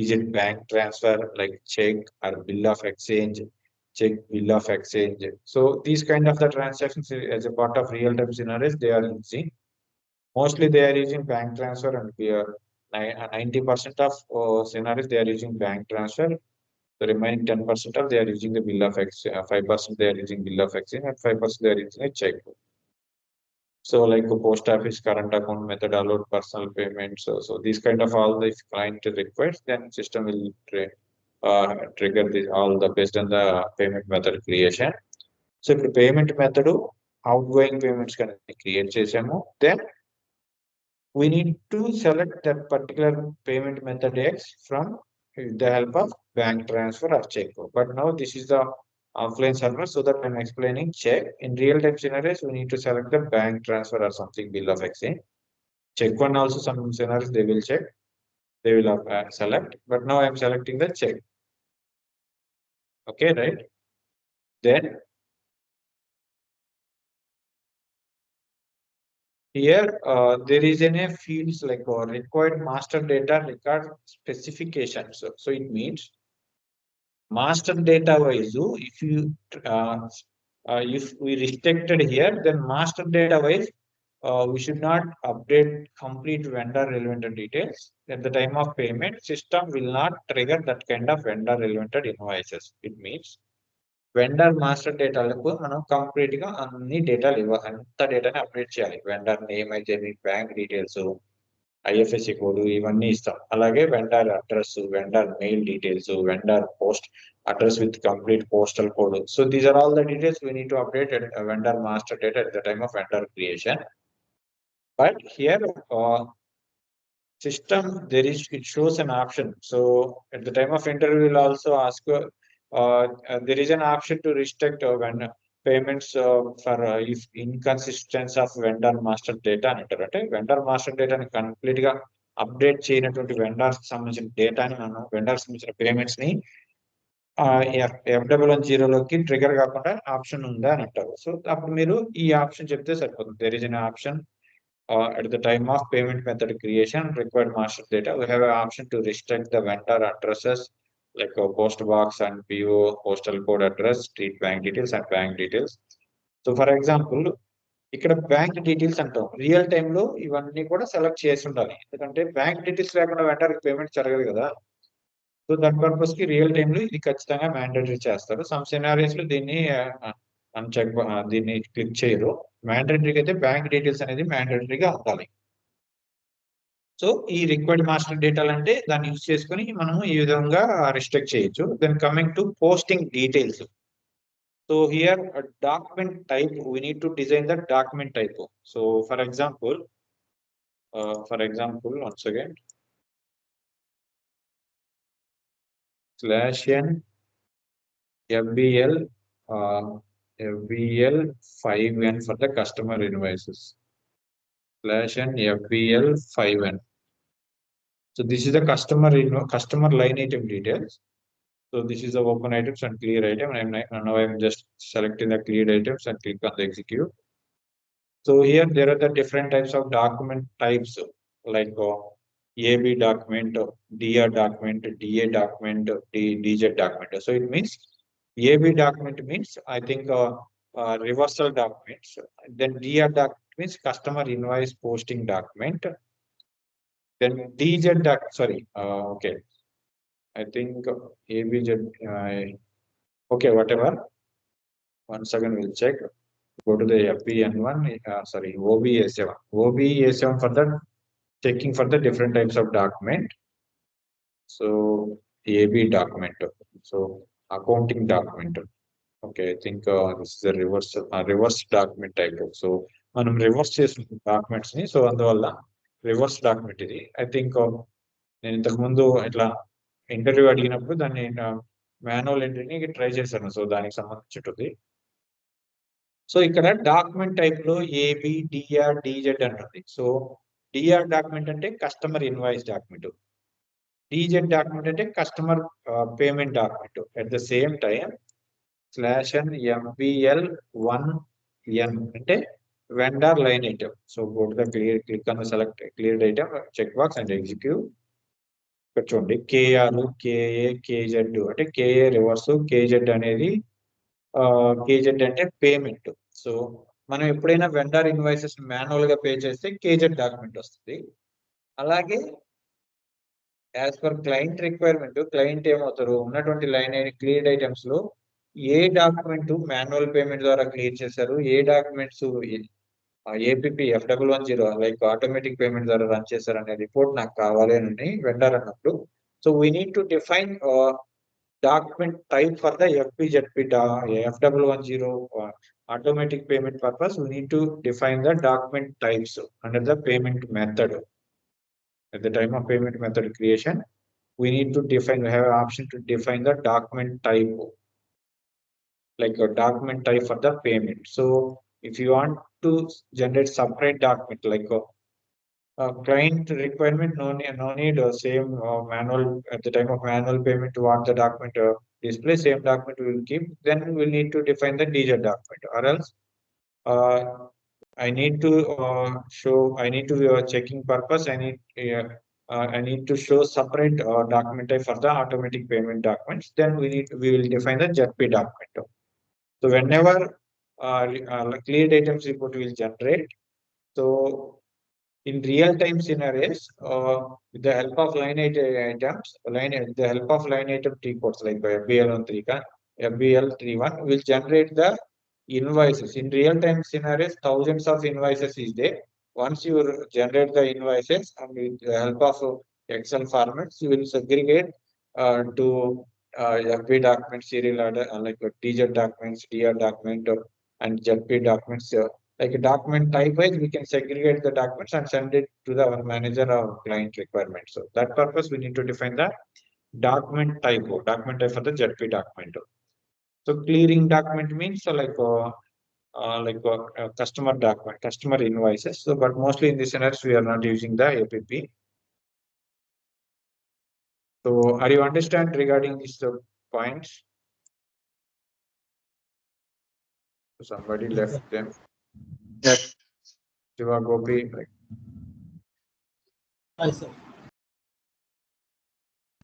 is it bank transfer, like check, or bill of exchange, check, bill of exchange. So these kind of the transactions as a part of real-time scenarios they are using. Mostly they are using bank transfer, and we are 90% of scenarios they are using bank transfer. The remaining 10% of they are using the bill of exchange, 5% they are using bill of exchange, and 5% they are using a check. So like a post office current account method, allowed personal payments. So these kind of all the client requests, then system will trigger this all the based on the payment method creation. So if the payment method outgoing payments can create చేసాము, then we need to select that particular payment method X from the help of bank transfer or check. But now this is the offline server, so that I'm explaining check. In real-time scenarios, we need to select the bank transfer or something, bill of exchange. Check one also, some scenarios they will check, they will select, but now I'm selecting the check. Okay, right? Then here there is a fields like required master data record specification. So it means master data wise, if we restricted here, then master data wise, we should not update complete vendor relevant details. At the time of payment, system will not trigger that kind of vendor relevant invoices. It means vendor master data మనం complete గా అన్ని డేటాలు ఇవ్వాలి, అంత డేటాని update చేయాలి. Vendor name అయితే bank details, IFSC code ఇవన్నీ ఇస్తాం. అలాగే vendor address, vendor mail details, vendor post address with complete postal code. So these are all the details we need to update at vendor master data at the time of vendor creation. But here system it shows an option. So at the time of enter, we will also ask there is an option to restrict when payments for if inconsistency of vendor master data అని అంటారు. అంటే vendor master data ని complete గా update చేయనటువంటి vendors సంబంధించిన డేటాని మనం vendors సంబంధించిన పేమెంట్స్ ని F00 లోకి ట్రిగర్ కాకుండా ఆప్షన్ ఉందా అని అంటారు. సో అప్పుడు మీరు ఈ ఆప్షన్ చెప్తే సరిపోతుంది. There is an option at the time of payment method creation required master data, we have an option to restrict the vendor addresses like a post box and PO, postal code address, street bank details and bank details. So for example, ఇక్కడ bank details అంటాం, real time లో ఇవన్నీ కూడా select చేసి ఉండాలి. ఎందుకంటే bank details లేకుండా vendor payment జరగదు కదా. సో దట్ పర్పస్ కి రియల్ టైమ్ లో ఇది ఖచ్చితంగా మ్యాండేటరీ చేస్తారు. సమ్ సినారియోస్ లో దీన్ని అన్చెక్ దీన్ని క్లిక్ చేయరు. మ్యాండేటరీగా అయితే బ్యాంక్ డీటెయిల్స్ అనేది మ్యాండేటరీగా ఉండాలి. సో ఈ రిక్వైర్డ్ మాస్టర్ డేటాలు అంటే దాన్ని యూజ్ చేసుకుని మనము ఈ విధంగా రిస్ట్రిక్ట్ చేయొచ్చు. Then coming to posting details. So here document type, we need to design the document type. So for example, once again, /n FBL 5N for the customer invoices. /n FBL 5N. So this is the customer line item details. So this is the open items and clear item. Now I'm just selecting the cleared items and click on the execute. So here there are the different types of document types like AB document, DR document, DA document, DZ document. So it means AB document means I think reversal documents. Then DR document means customer invoice posting document. Then DZ okay. I think ABZ, okay, whatever. Once again, we'll check. Go to the FBN1, OBA7. OBA7 for the checking for the different types of document. So AB document. So accounting document. Okay, I think this is a reverse document type. So మనం reverse చేసిన documents ని, so అందువల్ల reverse document ఇది. I think నేను ఇంతకు ముందు ఇట్లా interview అడిగినప్పుడు దాన్ని మాన్యువల్ ఎంట్రీని ట్రై చేశాను. సో దానికి సంబంధించి సో ఇక్కడ డాక్యుమెంట్ టైప్ లో ఏబి, డిఆర్, డిజెడ్ అంటుంది. సో డిఆర్ డాక్యుమెంట్ అంటే customer invoice document, DZ document అంటే customer payment document. At the same time /n FBL 1N అంటే vendor line item. So go to the click on the select cleared item, checkbox and execute. ఇక్కడ చూడండి KR KA KZ అంటే KA reverse KZ అనేది KZ అంటే payment. So మనం ఎప్పుడైనా vendor invoices manual గా pay చేస్తే కేజెడ్ డాక్యుమెంట్ వస్తుంది. అలాగే as per client requirement client ఏమవుతారు ఉన్నటువంటి లైన్ క్లియర్డ్ ఐటమ్స్ లో ఏ డాక్యుమెంట్ మాన్యువల్ పేమెంట్ ద్వారా క్లియర్ చేశారు, ఏ documents APP F110 like automatic payment ద్వారా రన్ చేశారు అనే రిపోర్ట్ నాకు కావాలి అని వెండర్ అన్నప్పుడు. So we need to define document type for the FPZP F110 automatic payment purpose. We need to define the document types under the payment method. At the time of payment method creation, we need to define, we have an option to define the document type, like a document type for the payment. So if you want to generate separate document like client requirement, no need same manual at the time of manual payment to want the document display, same document we will keep. Then we will need to define the DZ document, or else I need to show, I need to checking purpose, I need to show separate document type for the automatic payment documents. Then we will define the ZP document. So whenever cleared items report will generate, so in real-time scenarios, with the help of line items, with the help of line item T codes like FBL13, FBL31 will generate the invoices. In real-time scenarios, thousands of invoices is there. Once you generate the invoices and with the help of Excel formats, you will segregate to FB documents, serial order, like TZ documents, DR document, and ZP documents. Like a document type wise, we can segregate the documents and send it to our manager or client requirement. So that purpose, we need to define the document type for the ZP document. So clearing document means customer document, customer invoices. So, but mostly in this scenario, we are not using the APP. So, are you understand regarding these points? Somebody left them. Yes. Shiva, Gopi. Hi, sir.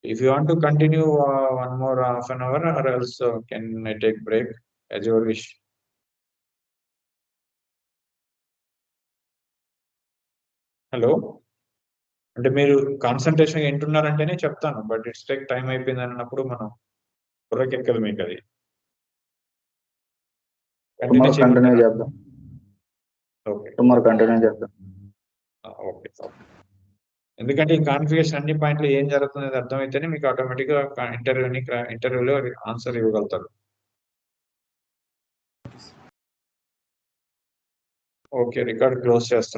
If you want to continue one more half an hour, or else can I take break as your wish? Hello, అంటే మీరు concentration వింటున్నారంటేనే చెప్తాను, but it's take time అయిపోయింది అన్నప్పుడు మనం బుర్రకెక్కదు మీకు అది. Continue చేద్దాం. Okay, continue చేద్దాం. ఓకే. ఎందుకంటే ఈ కాన్ఫిగరేషన్ అన్ని పాయింట్లు ఏం జరుగుతుంది అర్థమైతేనే మీకు ఆటోమేటిక్ గా ఇంటర్వ్యూలో ఆన్సర్ ఇవ్వగలుగుతారు. ఓకే, రికార్డ్ క్లోజ్ చేస్తాను.